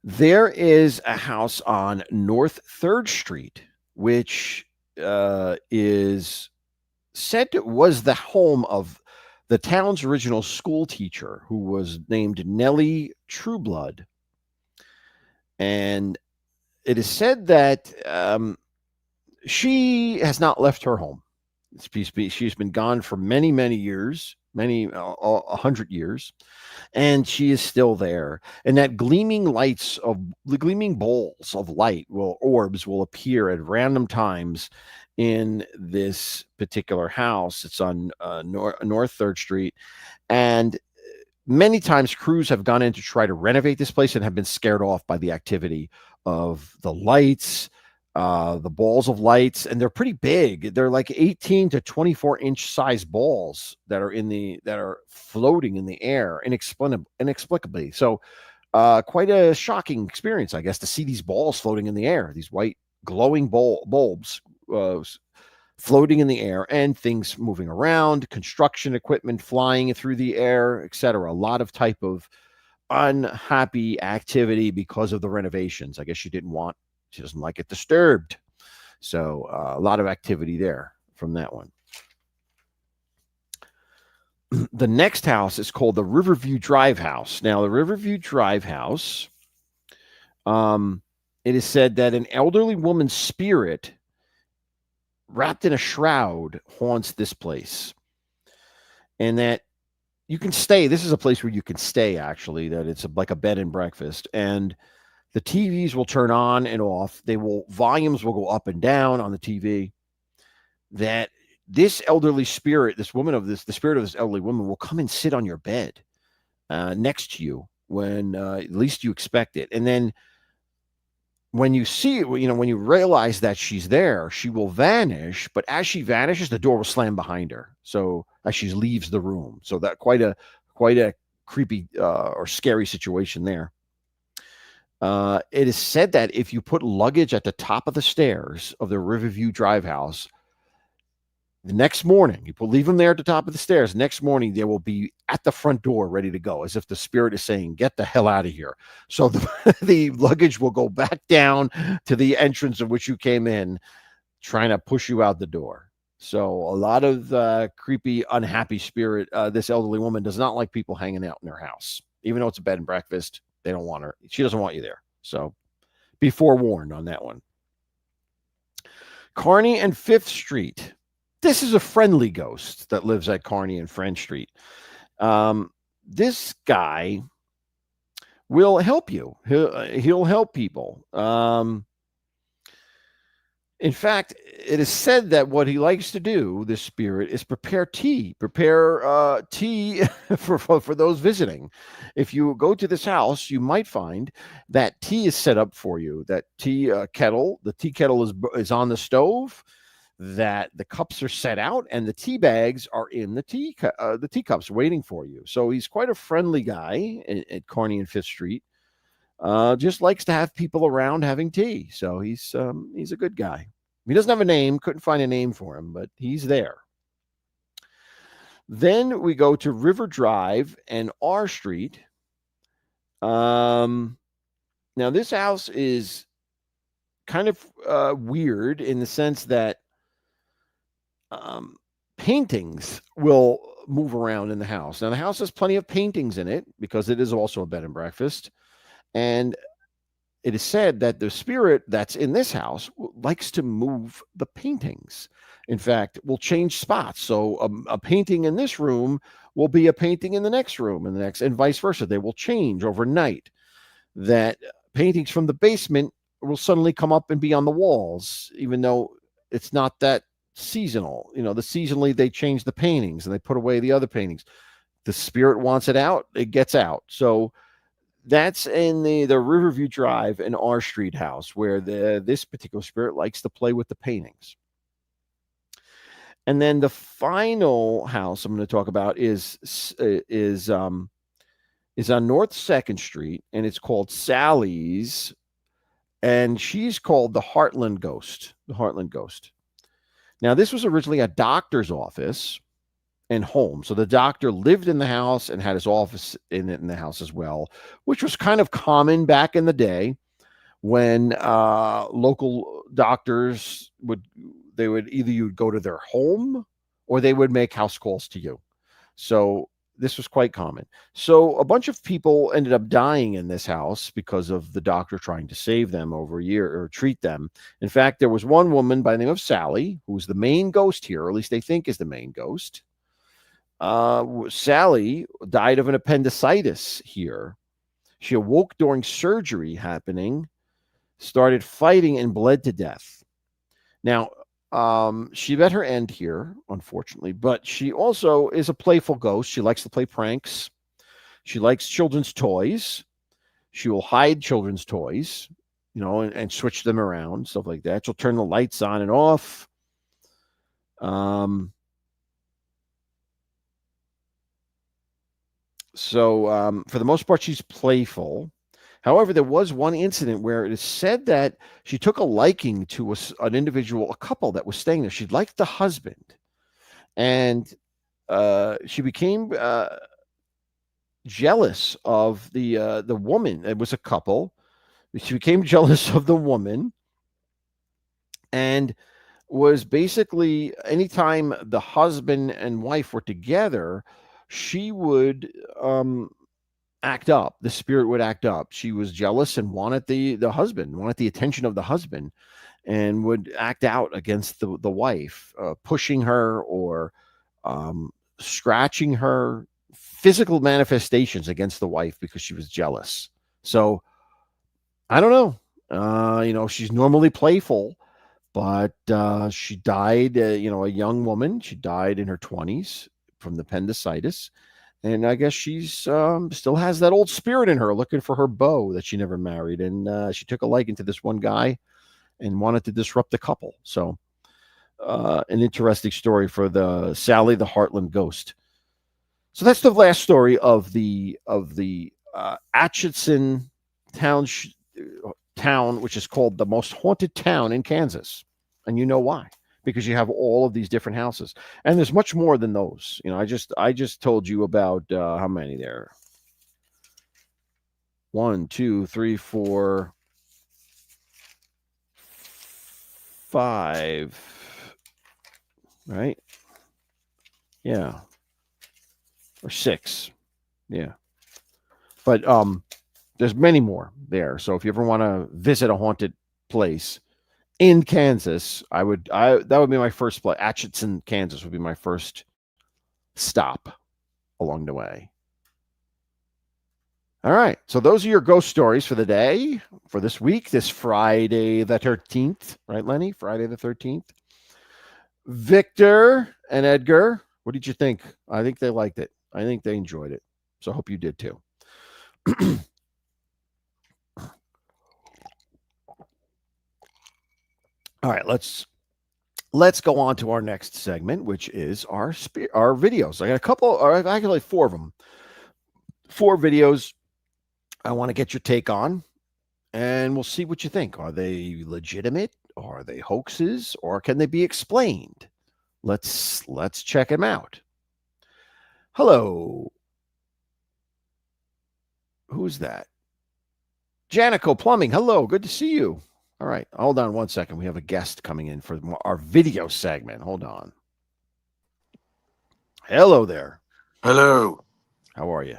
There is a house on North 3rd Street, which is said was the home of the town's original school teacher, who was named Nellie Trueblood. And it is said that she has not left her home. She's been gone for many, many years, 100 years, and she is still there. And that gleaming balls of light orbs will appear at random times in this particular house. It's on North 3rd Street. And many times crews have gone in to try to renovate this place and have been scared off by the activity of the lights, the balls of lights, and they're pretty big. They're like 18 to 24-inch size balls that are floating in the air inexplicably. So quite a shocking experience, I guess, to see these balls floating in the air, these white glowing bulbs floating in the air, and things moving around, construction equipment flying through the air, etc. A lot of type of unhappy activity because of the renovations. I guess she doesn't like it disturbed. So a lot of activity there from that one. The next house is called the Riverview Drive House. Now, the Riverview Drive House, it is said that an elderly woman's spirit wrapped in a shroud haunts this place, and that you can stay. This is a place where you can stay, actually, that it's like a bed and breakfast, and the TVs will turn on and off. Volumes will go up and down on the TV. That this elderly spirit, the spirit of this elderly woman will come and sit on your bed next to you when at least you expect it. And then when you see it, when you realize that she's there, she will vanish. But as she vanishes, the door will slam behind her. So as she leaves the room, so that quite a creepy or scary situation there. It is said that if you put luggage at the top of the stairs of the Riverview Drive house, the next morning, you leave them there at the top of the stairs. Next morning, they will be at the front door ready to go, as if the spirit is saying, get the hell out of here. So the luggage will go back down to the entrance of which you came in, trying to push you out the door. So a lot of creepy, unhappy spirit. This elderly woman does not like people hanging out in her house. Even though it's a bed and breakfast, they don't want her. She doesn't want you there. So be forewarned on that one. Kearny and 5th Street. This is a friendly ghost that lives at Kearny and Friend Street. This guy will help you. He'll help people. In fact, it is said that what he likes to do, this spirit, is prepare tea. Prepare tea for those visiting. If you go to this house, you might find that tea is set up for you. That tea kettle, the tea kettle is on the stove. That the cups are set out and the tea bags are in the teacups waiting for you. So he's quite a friendly guy at Kearny and 5th Street. Just likes to have people around having tea. So he's a good guy. He doesn't have a name, couldn't find a name for him, but he's there. Then we go to River Drive and R Street. Now this house is kind of weird in the sense that paintings will move around in the house. Now, the house has plenty of paintings in it because it is also a bed and breakfast. And it is said that the spirit that's in this house likes to move the paintings. In fact, will change spots. So a painting in this room will be a painting in the next room and vice versa. They will change overnight. That paintings from the basement will suddenly come up and be on the walls, even though it's not that seasonal. Seasonally they change the paintings and they put away the other paintings. The spirit wants it out, it gets out. So that's in the Riverview Drive and R Street house where this particular spirit likes to play with the paintings. And then the final house I'm going to talk about is on North 2nd Street, and it's called Sally's, and she's called the Heartland Ghost. The Heartland Ghost. Now, this was originally a doctor's office and home. So the doctor lived in the house and had his office in the house as well, which was kind of common back in the day when local doctors would either you'd go to their home or they would make house calls to you. So this was quite common. So a bunch of people ended up dying in this house because of the doctor trying to save them over a year or treat them. In fact, there was one woman by the name of Sally, who's the main ghost here, or at least they think is the main ghost. Sally died of an appendicitis here. She awoke during surgery happening, started fighting, and bled to death. Now, She met her end here, unfortunately, but she also is a playful ghost. She likes to play pranks. She likes children's toys. She will hide children's toys, and switch them around, stuff like that. She'll turn the lights on and off. Um, so for the most part, she's playful. However, there was one incident where it is said that she took a liking to an individual, a couple that was staying there. She liked the husband, and she became jealous of the woman. It was a couple. She became jealous of the woman, and was basically anytime the husband and wife were together, she would act up. The spirit would act up. She was jealous and wanted the husband, wanted the attention of the husband, and would act out against the wife, pushing her or scratching her, physical manifestations against the wife because she was jealous. So I don't know. She's normally playful, but she died, a young woman. She died in her 20s from appendicitis. And I guess she's still has that old spirit in her, looking for her beau that she never married. And she took a liking to this one guy and wanted to disrupt the couple. So an interesting story for the Sally the Heartland Ghost. So that's the last story of the Atchison town, town, which is called the most haunted town in Kansas. And you know why? Because you have all of these different houses, and there's much more than those. I just told you about how many there. One, two, three, four, five. Right? Yeah, or six. Yeah, but there's many more there. So if you ever want to visit a haunted place in Kansas, that would be my first place. Atchison, Kansas would be my first stop along the way. All right. So those are your ghost stories for the day, for this week, this Friday the 13th, right, Lenny? Friday the 13th. Victor and Edgar, what did you think? I think they liked it. I think they enjoyed it. So I hope you did too. All right, let's go on to our next segment, which is our videos. I got a couple, or actually four of them. Four videos I want to get your take on, and we'll see what you think. Are they legitimate? Are they hoaxes? Or can they be explained? Let's check them out. Hello. Who's that? Janico Plumbing. Hello. Good to see you. All right. Hold on one second. We have a guest coming in for our video segment. Hold on. Hello there. Hello. How are you?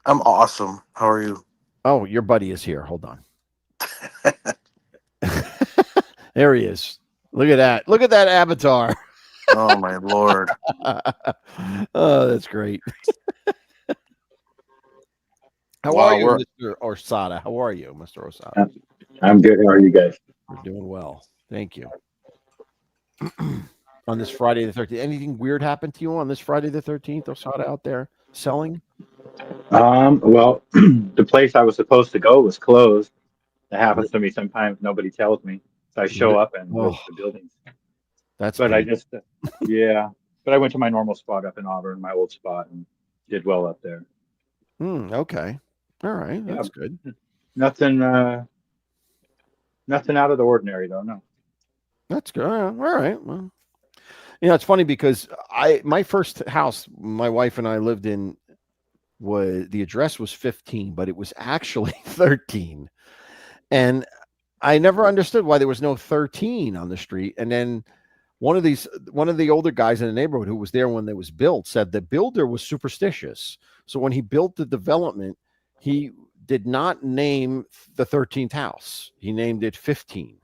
I'm awesome. How are you? Oh, your buddy is here. Hold on. There he is. Look at that. Look at that avatar. Oh my lord. Oh, that's great. How Wow, are you, Mr. Orsada? How are you, Mr. Orsada? I'm good. How are you guys? We're doing well. Thank you. On this Friday the 13th, anything weird happened to you on this Friday the 13th, Osada, out there selling? Well, the place I was supposed to go was closed. That happens Re- to me sometimes. Nobody tells me. So I show up and Oh, the buildings. that's But I pain. just, yeah. But I went to my normal spot up in Auburn, my old spot, and did well up there. Okay. All right. Yeah, That's good. nothing, nothing out of the ordinary though. No. That's good. All right. Well, it's funny because my first house my wife and I lived in, the address was 15, but it was actually 13. And I never understood why there was no 13 on the street. And then one of the older guys in the neighborhood who was there when it was built said the builder was superstitious. So when he built the development, he did not name the 13th house. He named it 15.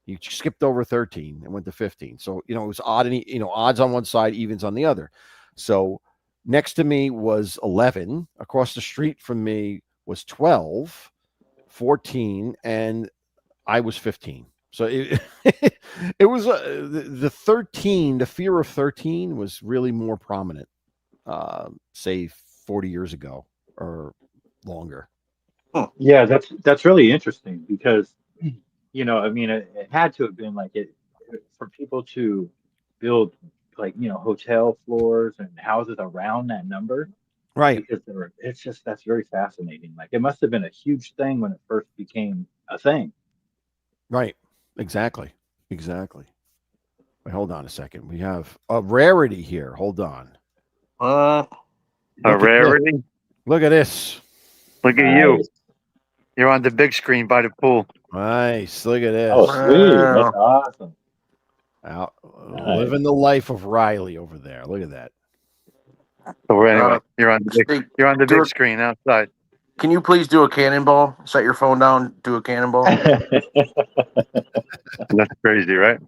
He skipped over 13 and went to 15. So, it was odd, and odds on one side, evens on the other. So next to me was 11. Across the street from me was 12, 14, and I was 15. So it it was the 13. The fear of 13 was really more prominent, say 40 years ago or longer. Yeah, that's really interesting because I mean, it had to have been like it for people to build like hotel floors and houses around that number Right. because it's just that's very fascinating. Like it must have been a huge thing when it first became a thing. Right. Exactly. Exactly. Wait, hold on a second. We have a rarity here. Hold on. Uh, A Look at this. rarity. Look at this. Look at you. Nice. You're on the big screen by the pool. Nice. Look at Oh, this. sweet. That's wow. awesome. Out Nice. living the life of Riley over there. Look at that. So anyway, Uh, hey, you're on the do big it. screen outside. Can you please do a cannonball? Set your phone down. Do a cannonball. That's crazy, right?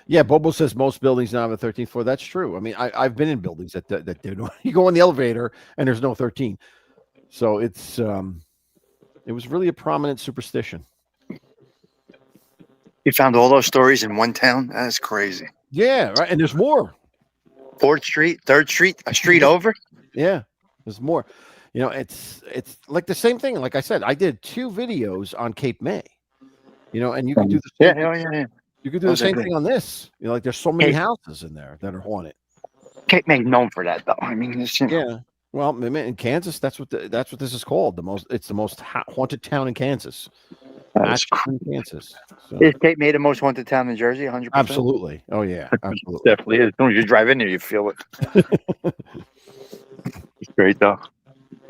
Yeah, Bobo says most buildings now have a 13th floor. That's true. I mean, I've been in buildings that do. You go in the elevator and there's no 13. So it was really a prominent superstition. You found all those stories in one town? That's crazy. Yeah, right. And there's more. 4th Street, 3rd Street, a street over? Yeah, there's more. It's like the same thing. Like I said, I did 2 videos on Cape May. And you could do the Yeah, same. yeah. You could do the Those are same good. thing on this. Like there's so many Cape, houses in there that are haunted. Cape May known for that, though. I mean, Yeah. Well, in Kansas, that's what this is called. It's the most haunted town in Kansas. that's Atchison, Kansas. So Is Cape May the most haunted town in Jersey? 100%. absolutely. Oh yeah, absolutely. Definitely is. As soon as you drive in there, you feel it. It's great, though.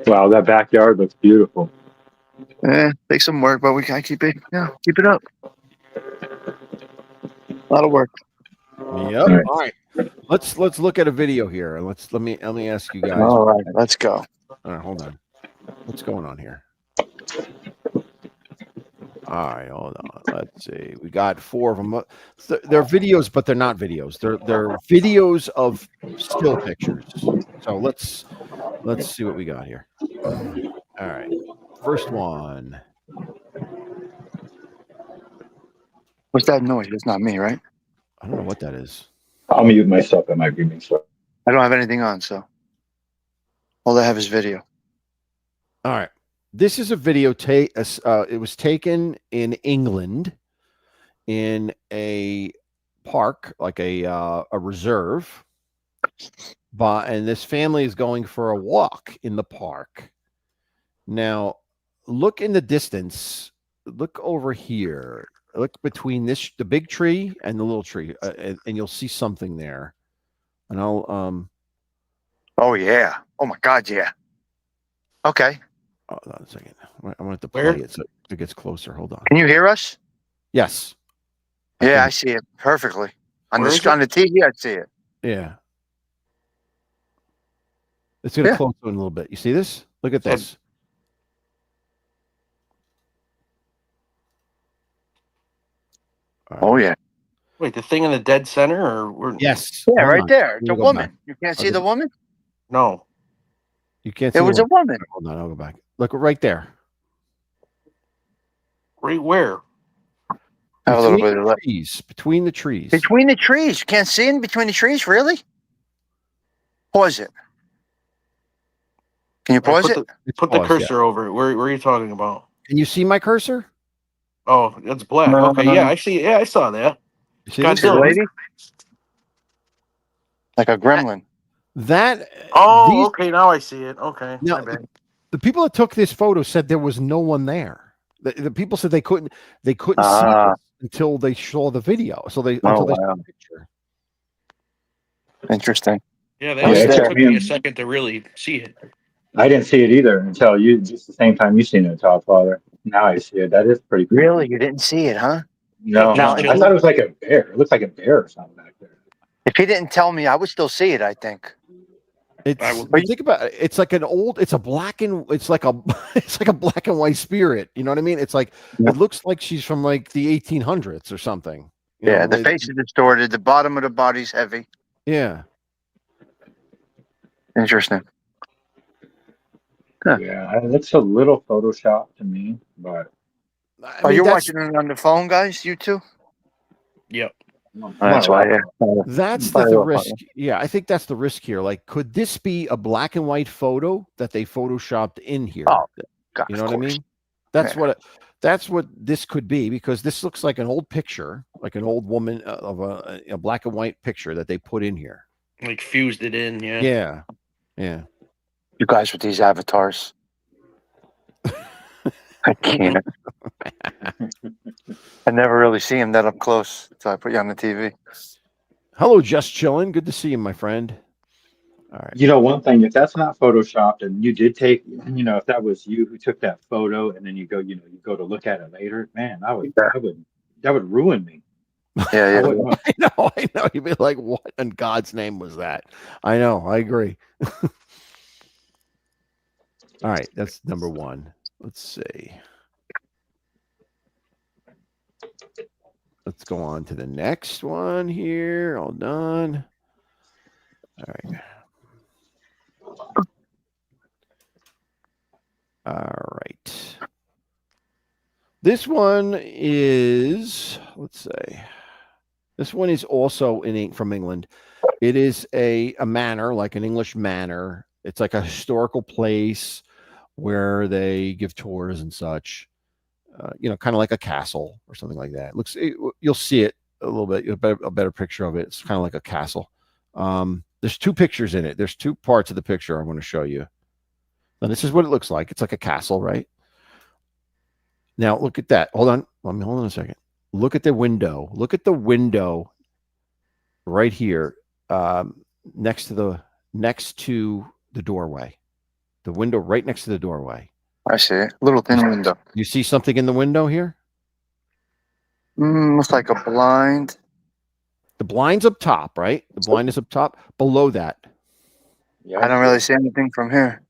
Wow, that backyard looks beautiful. Takes some work, but we can keep it. Yeah, keep it up. A lot of work. Yep. All right. All right. Let's look at a video here. Let me ask you guys. All right, let's go. All right, hold on. What's going on here? All right, hold on. Let's see. We got 4 of them. They're videos, but they're not videos. They're videos of still pictures. So let's see what we got here. All right. First one. What's that noise? It's not me, right? I don't know what that is. I'll mute myself. It might be me. So. I don't have anything on, so all I have is video. All right. This is a video it was taken in England in a park, like a reserve. And this family is going for a walk in the park. Now, look in the distance. Look over here. Look between the big tree and the little tree, and you'll see something there. And I'll Oh yeah. Oh my God, yeah. Okay. hold on a second. I want to play Where? it so it gets closer. Hold on. Can you hear us? Yes. Yeah, I see it perfectly. On Where is it? on the TV, I see it. Yeah. It's going to Yeah. close in a little bit. You see this? Look at So- this. All right. Oh yeah. Wait, the thing in the dead center, or Yes. Yeah, Hold right on. there. It's Let a me go woman. back. You can't I'll see go the woman? no? You can't see It was the a woman. Hold on. I'll go back. Look right there. Right where? Have a little Between bit of the that. trees. Between the trees. Between the trees. You can't see in between the trees? Really? Pause it. Can you All right, pause it? It's put the paused, yeah. cursor over it. Where are you talking about? Can you see my cursor? Oh, it's black. Okay, yeah, I see. Yeah, I saw that. You see The this? Godzilla. lady? Like a gremlin. That Oh, these okay, now I see it. Okay, now my bad. the people that took this photo said there was no one there. The people said they couldn't see Ah. this until they saw the video. So Oh, until they saw wow. the picture. Interesting. Yeah, I was that there. took me a second to really see it. I didn't see it either until just the same time you seen it, Father. Now I see it. That is pretty cool. Really? You didn't see it, huh? No, Now, I thought it was like a bear. It looks like a bear or something back there. if he didn't tell me, I would still see it, I think. It's think about it. It's like it's like a it's like a black and white spirit. You know what I mean? It's like it looks like she's from like the 1800s or something. Yeah, the face is distorted. The bottom of the body's heavy. Yeah. Interesting. Huh. Yeah, it looks a little Photoshop to me, but Oh, mean, you're watching it on the phone, guys? You too? Yep. That's why. Yeah. that's the risk. Yeah, I think that's the risk here. Like, could this be a black and white photo that they photoshopped in here? Oh, God, You know of what I course. mean? That's Yeah. that's what this could be, because this looks like an old picture, like an old woman of a black and white picture that they put in here. Like fused it in, yeah. Yeah, yeah. You guys with these avatars. I can't. I never really see him that up close until I put you on the TV. Hello, Just Chillin'. Good to see you, my friend. All right. You know, one thing, if that's not photoshopped and you did take, you know, if that was you who took that photo and then you go, you know, you go to look at it later, man, Yeah, that would ruin me. yeah, I yeah. wouldn't want. I know. You'd be like, what in God's name was that? I know. I agree. All right. That's number one. Let's see. Let's go on to the next one here. All done. All right. All right. This one is, let's say, this one is also from England. It is a manor, like an English manor. It's like a historical place where they give tours and such. You know, kind of like a castle or something like that. You'll see it a little bit. You'll a better picture of it. It's kind of like a castle. There's two pictures in it. There's two parts of the picture I want to show you. Now, this is what it looks like. It's like a castle, right? Now, look at that. Hold on. Hold on a second. Look at the window. Look at the window right here, next to the doorway. The window right next to the doorway. I see it. Little thin window. You see something in the window here? Looks like a blind. The blind's up top, right? The blind is up top. Below that, Yeah, I don't really see anything from here.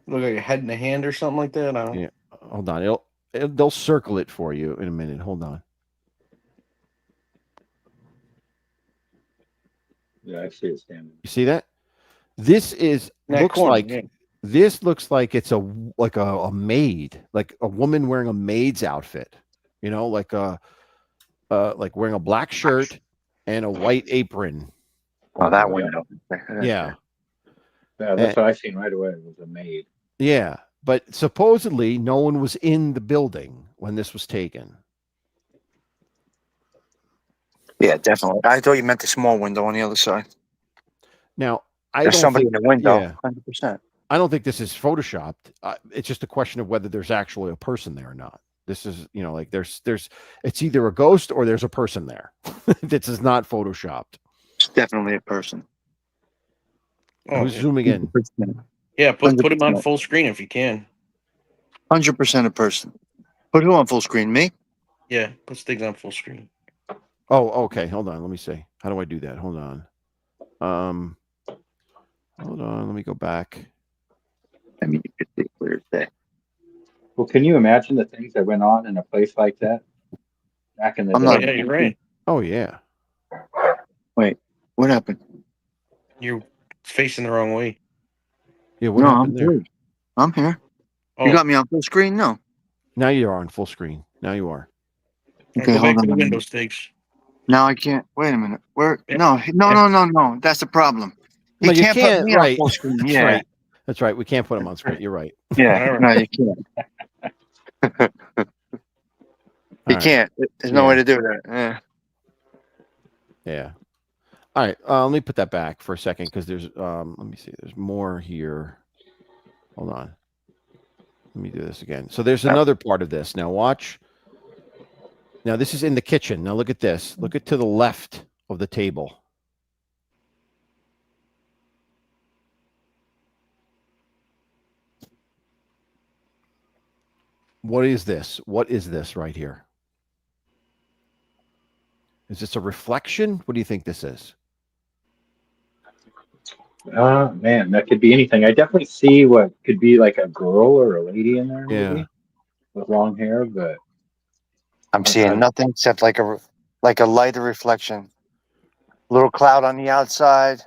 Look like a head and a hand or something like that. I don't. yeah. Hold on. They'll circle it for you in a minute. Hold on. yeah, I see it standing. You see that? This is That looks corner, like yeah. this looks like it's a maid, like a woman wearing a maid's outfit. You know, like wearing a black shirt and a white apron. Oh, that Yeah. window. Yeah. Yeah, that's what I seen right away. It was a maid. Yeah. But supposedly no one was in the building when this was taken. Yeah, definitely. I thought you meant the small window on the other side. Now, I There's don't somebody think, in the window. yeah, 100%. I don't think this is photoshopped. It's just a question of whether there's actually a person there or not. This is, you know, like it's either a ghost or there's a person there. This is not photoshopped. It's definitely a person. Oh, Who's yeah. zooming in? Yeah, put him on 100%. full screen if you can. 100% a person. Put who on full screen? Me? Yeah, put Stiggs on full screen. Oh, okay. Hold on. Let me see. How do I do that? Hold on. Hold on. Let me go back. I mean, you could see clear as day. Well, can you imagine the things that went on in a place like that back in the I'm day? not- Yeah, you're right. Oh, yeah. Wait, what happened? You're facing the wrong way. Yeah. What No, I'm happened there? here. I'm here. Oh, You got me on full screen? No. Now you are on full screen. Now you are. Okay, go hold back to on. the a window, minute. Stiggs. Now I can't. Wait a minute. Where? Yeah. No. That's the problem. No, you can't can't. put me on Right. full screen. That's Yeah. right. That's right. We can't put him on screen. You're right. Yeah. All right. No, you can't. All You right. can't. There's no way Yeah. to do that. Yeah. Yeah. All right. Let me put that back for a second because there's let me see. There's more here. Hold on. Let me do this again. So there's another part of this. Now watch. Now this is in the kitchen. Now look at this. Look at to the left of the table. What is this? What is this right here? Is this a reflection? What do you think this is? Man, that could be anything. I definitely see what could be like a girl or a lady in there, maybe Yeah. with long hair. But I'm seeing nothing except like a lighter reflection. Little cloud on the outside.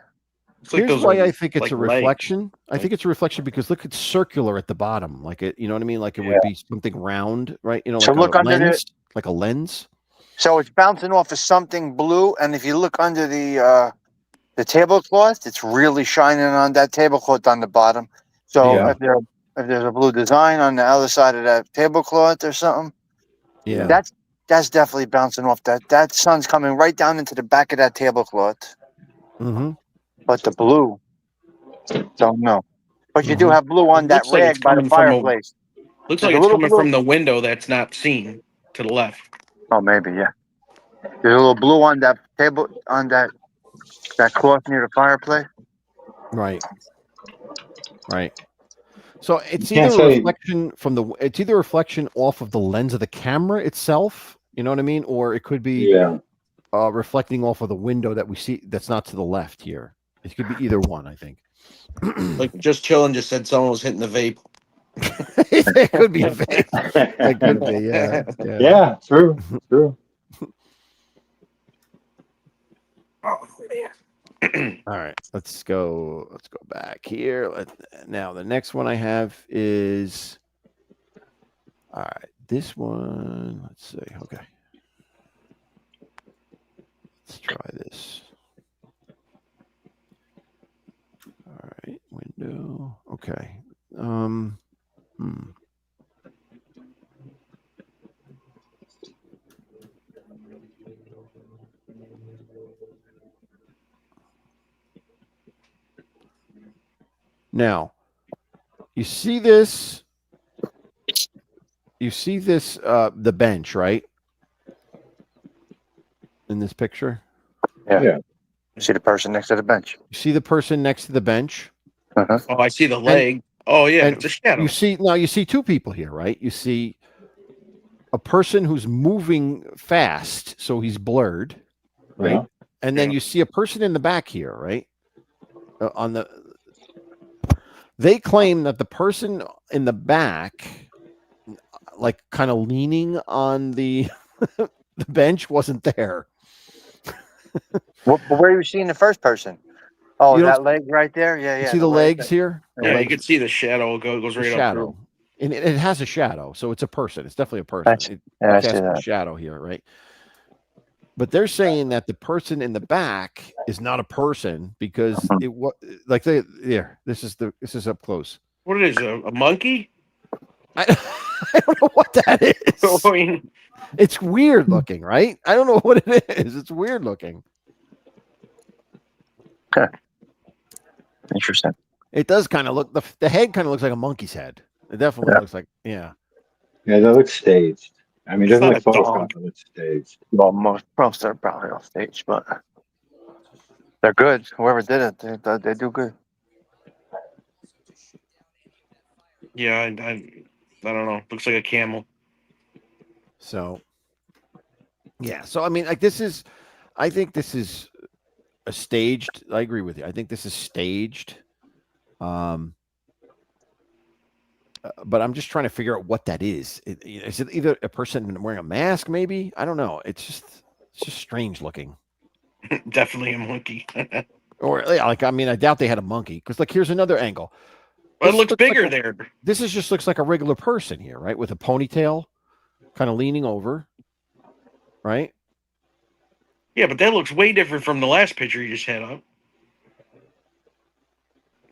It's like Here's those why I think it's like a legs. reflection. I think it's a reflection because look, it's circular at the bottom, like it. You know what I mean? Like it would be something round, right? You know, So like a look under lens, like a lens. so it's bouncing off of something blue, and if you look under the tablecloth, it's really shining on that tablecloth on the bottom. So Yeah. if there's a blue design on the other side of that tablecloth or something, Yeah. that's definitely bouncing off that sun's coming right down into the back of that tablecloth. Mm-hmm. But the blue, don't know. But you do Mhm. have blue on It that looks like it's rag by the coming from a. fireplace. Looks There's like a it's little coming blue. from the window that's not seen to the left. Oh, maybe, yeah. There's a little blue on that table, on that cloth near the fireplace. Right. Right. So You it's either can't a say, reflection from it's either a reflection off of the lens of the camera itself, you know what I mean, or it could be yeah. reflecting off of the window that we see that's not to the left here. It could be either one, I think. Like just chilling, just said someone was hitting the vape. It could be a face. It could be, yeah, yeah. Yeah, true, true. Oh man. All right, let's go. Let's go back here. Now the next one I have is all right. This one. Let's see. Okay, let's try this. All right, window. Okay. Hmm. Now, you see this. You see this. The bench, right? In this picture, Yeah. Yeah. See the person next to the bench. you see the person next to the bench, Uh-huh. Oh, I see the leg. Oh yeah, and it's a shadow. you see two people here, right? You see a person who's moving fast, so he's blurred, right? Yeah. And then Yeah. you see a person in the back here, right? On the they claim that the person in the back, like kind of leaning on the the bench, wasn't there. Where are you seeing the first person? Oh, You don't that leg right there? Yeah, you yeah. see the leg. legs here? The Yeah, you legs, can see the shadow goes the right up shadow. through. And it has a shadow, so it's a person. It's definitely a person. Yeah, I see Casting a that. shadow here, right? But they're saying that the person in the back is not a person because it was like this is up close. What it is, a monkey? I, I don't know what that is. I mean, It's weird looking, right? I don't know what it is. It's weird looking. Interesting. It does kind of look the head kind of looks like a monkey's head. It definitely looks like Yeah, that looks staged. I mean, it It's doesn't not look a dog. photoshopped, it looks staged. Well, most are probably off stage, but they're good. Whoever did it, they do good. Yeah, I don't know. Looks like a camel. so. Yeah, so I mean, like this is, I think this is a staged. I agree with you. I think this is staged. But I'm just trying to figure out what that is. Is it either a person wearing a mask? Maybe I don't know. It's just strange looking. Definitely a monkey. Or yeah, like I mean, I doubt they had a monkey because like here's another angle. Well, it This looks looks like bigger a- there. This is just looks like a regular person here, right? With a ponytail, kind of leaning over, right? Yeah, but that looks way different from the last picture you just had up.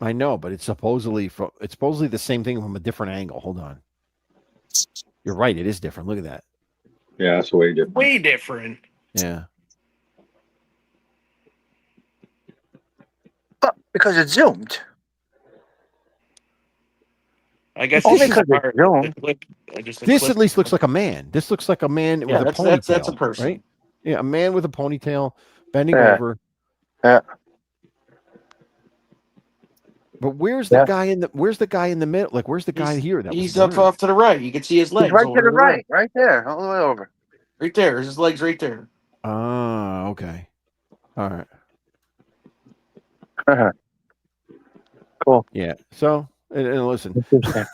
I know, but it's supposedly the same thing from a different angle. Hold on. You're right. It is different. Look at that. Yeah, that's way different. Way different. Yeah. Because it's zoomed. I guess Only this is because it's part of zoomed. the clip. Just a This clip. at least looks like a man. This looks like a man Yeah, with a ponytail. that's a person. Right? Yeah, a man with a ponytail bending Yeah. over. Yeah. But where's the Yeah. guy in the middle? Like where's the guy here that He's was up blurred? off to the right. You can see his legs. He's right over to the to right there, all the way over. Right there. His legs right there. Ah, okay. All right. Cool. Yeah. So and listen, Interesting.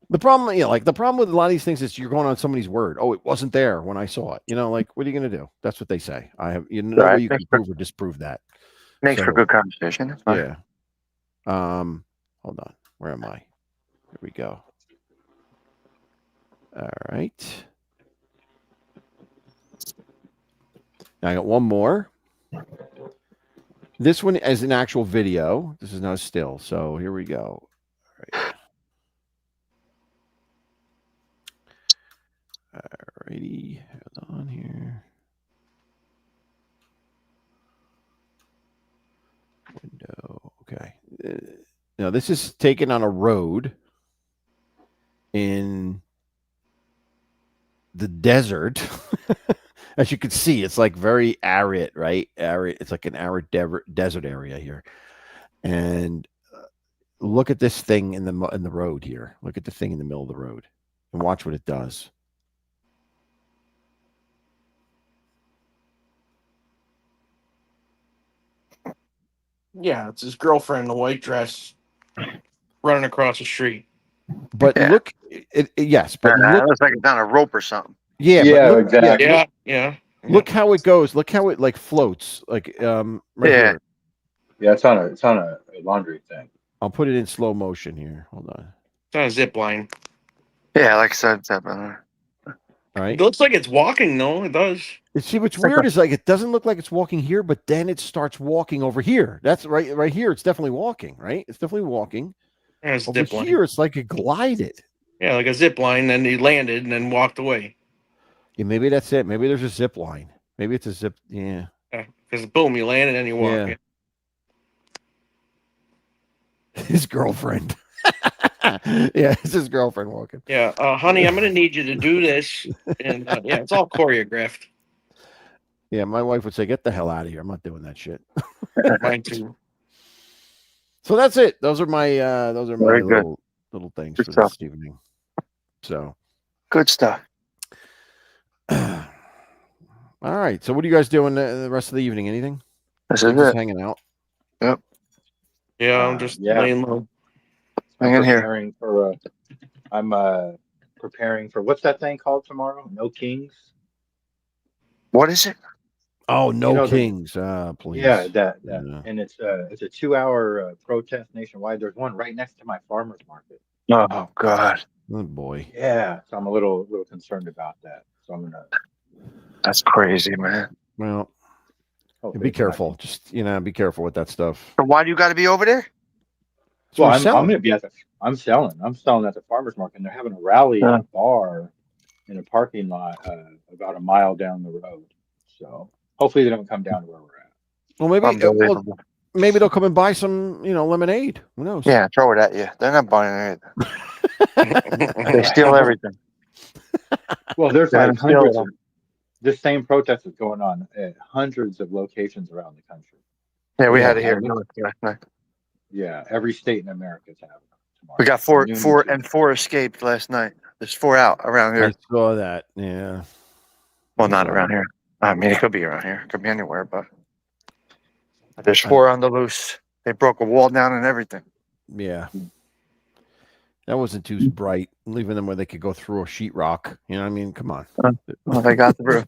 the problem, the problem with a lot of these things is you're going on somebody's word. Oh, it wasn't there when I saw it. Like, what are you going to do? That's what they say. I have, no Right. way you can prove or disprove that. Makes for So, good conversation. That's fine. yeah. Hold on. Where am I? Here we go. All right. Now I got one more. This one is an actual video. This is not a still. So here we go. All right. Alrighty. Hold on here. Window. Okay. Now this is taken on a road in the desert. As you can see, it's like very arid, right? Arid. It's like an arid desert area here. And look at this thing in the road here. Look at the thing in the middle of the road, and watch what it does. Yeah, it's his girlfriend in a white dress running across the street. But Yeah. look, yes, but It look, looks like it's on a rope or something. yeah, but Yeah, look, exactly. Yeah. look how it goes. Look how it like floats, like right Yeah. here. Yeah, it's on a laundry thing. I'll put it in slow motion here. Hold on. It's on a zip line. Yeah, like I said, it's happening. All It right. looks like it's walking, though. It does. And see, what's It's like weird is like it doesn't look like it's walking here, but then it starts walking over here. That's right here. It's definitely walking, right? It's definitely walking. Yeah, it's a Over zip line. here, it's like it glided. Yeah, like a zip line. Then he landed and then walked away. Yeah, maybe that's it. Maybe there's a zip line. Maybe it's a zip. Yeah. Because boom, he landed and he walked. Yeah. His girlfriend. Yeah, it's his girlfriend walking. Yeah, honey, I'm gonna need you to do this, and yeah, it's all choreographed. Yeah, my wife would say, "Get the hell out of here! I'm not doing that shit." Mine too. So that's it. Those are my Very good. little things Good for stuff. this evening. So, Good stuff. all right. So, what are you guys doing the rest of the evening? Anything? This You're is just it. hanging out. Yeah, I'm just laying low. Hang in here. I'm preparing for what's that thing called tomorrow? No Kings. What is it? Oh, no know, kings, please. Yeah, that Yeah. and it's a 2 hour protest nationwide. There's one right next to my farmer's market. Oh God, Oh boy. Yeah, so I'm a little concerned about that. So I'm gonna. that's crazy, man. Well, hopefully be it's not- careful. Just be careful with that stuff. So why do you got to be over there? So Well, we're I'm selling. gonna be I'm selling at the farmer's market, and they're having a rally at a bar in a parking lot about a mile down the road. So hopefully they don't come down to where we're at. Well, Unbelievable. maybe they'll come and buy some, lemonade. Who knows? Yeah, throw it at you. They're not buying anything. They steal everything. Well, there's Yeah, like they steal hundreds it. of this same protest is going on at hundreds of locations around the country. Yeah, we Yeah, had it here. I Yeah, every state in America is having it tomorrow. We got four escaped last night. There's 4 out around I here. saw that. Yeah. Well, not around here. I mean, it could be around here. It could be anywhere, but there's 4 on the loose. They broke a wall down and everything. Yeah. That wasn't too bright, leaving them where they could go through a sheetrock. You know what I mean? Come on. Well, they got through.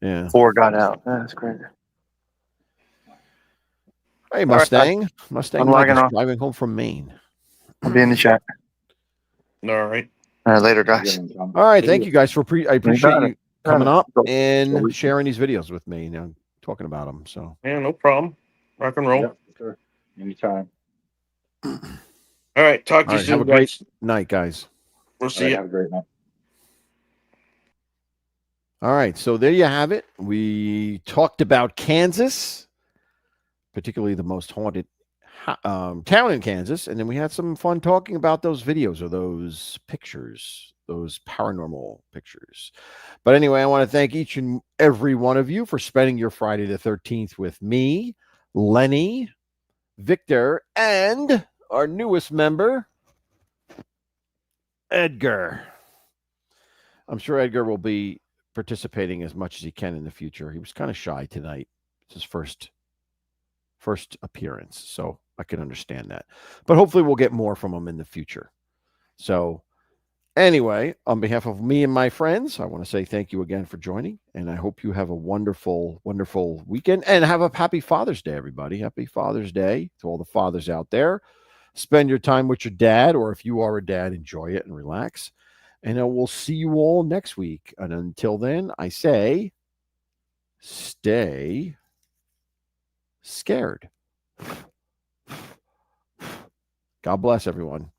Yeah. 4 got out. That's crazy. Hey, right, Mustang. Mustang I'm Mike logging is off. driving home from Maine. I'll be in the chat. All right. Later, guys. All right. Thank you guys for I appreciate got it. you coming up So- and sharing these videos with me, talking about them. So, Yeah, no problem. Rock and roll. Yep, sure. Anytime. All right. Talk to all you right. soon, Have a great guys. night, guys. We'll All see right, you. have a great night. All right. So there you have it. We talked about Kansas, particularly the most haunted town in Kansas. And then we had some fun talking about those videos or those pictures, those paranormal pictures. But anyway, I want to thank each and every one of you for spending your Friday the 13th with me, Lenny, Victor, and our newest member, Edgar. I'm sure Edgar will be participating as much as he can in the future. He was kind of shy tonight. It's his first appearance, so I can understand that. But hopefully we'll get more from him in the future. So Anyway, on behalf of me and my friends, I want to say thank you again for joining. And I hope you have a wonderful, wonderful weekend. And have a happy Father's Day, everybody. Happy Father's Day to all the fathers out there. Spend your time with your dad, or if you are a dad, enjoy it and relax. And we'll see you all next week. And until then, I say, stay scared. God bless everyone.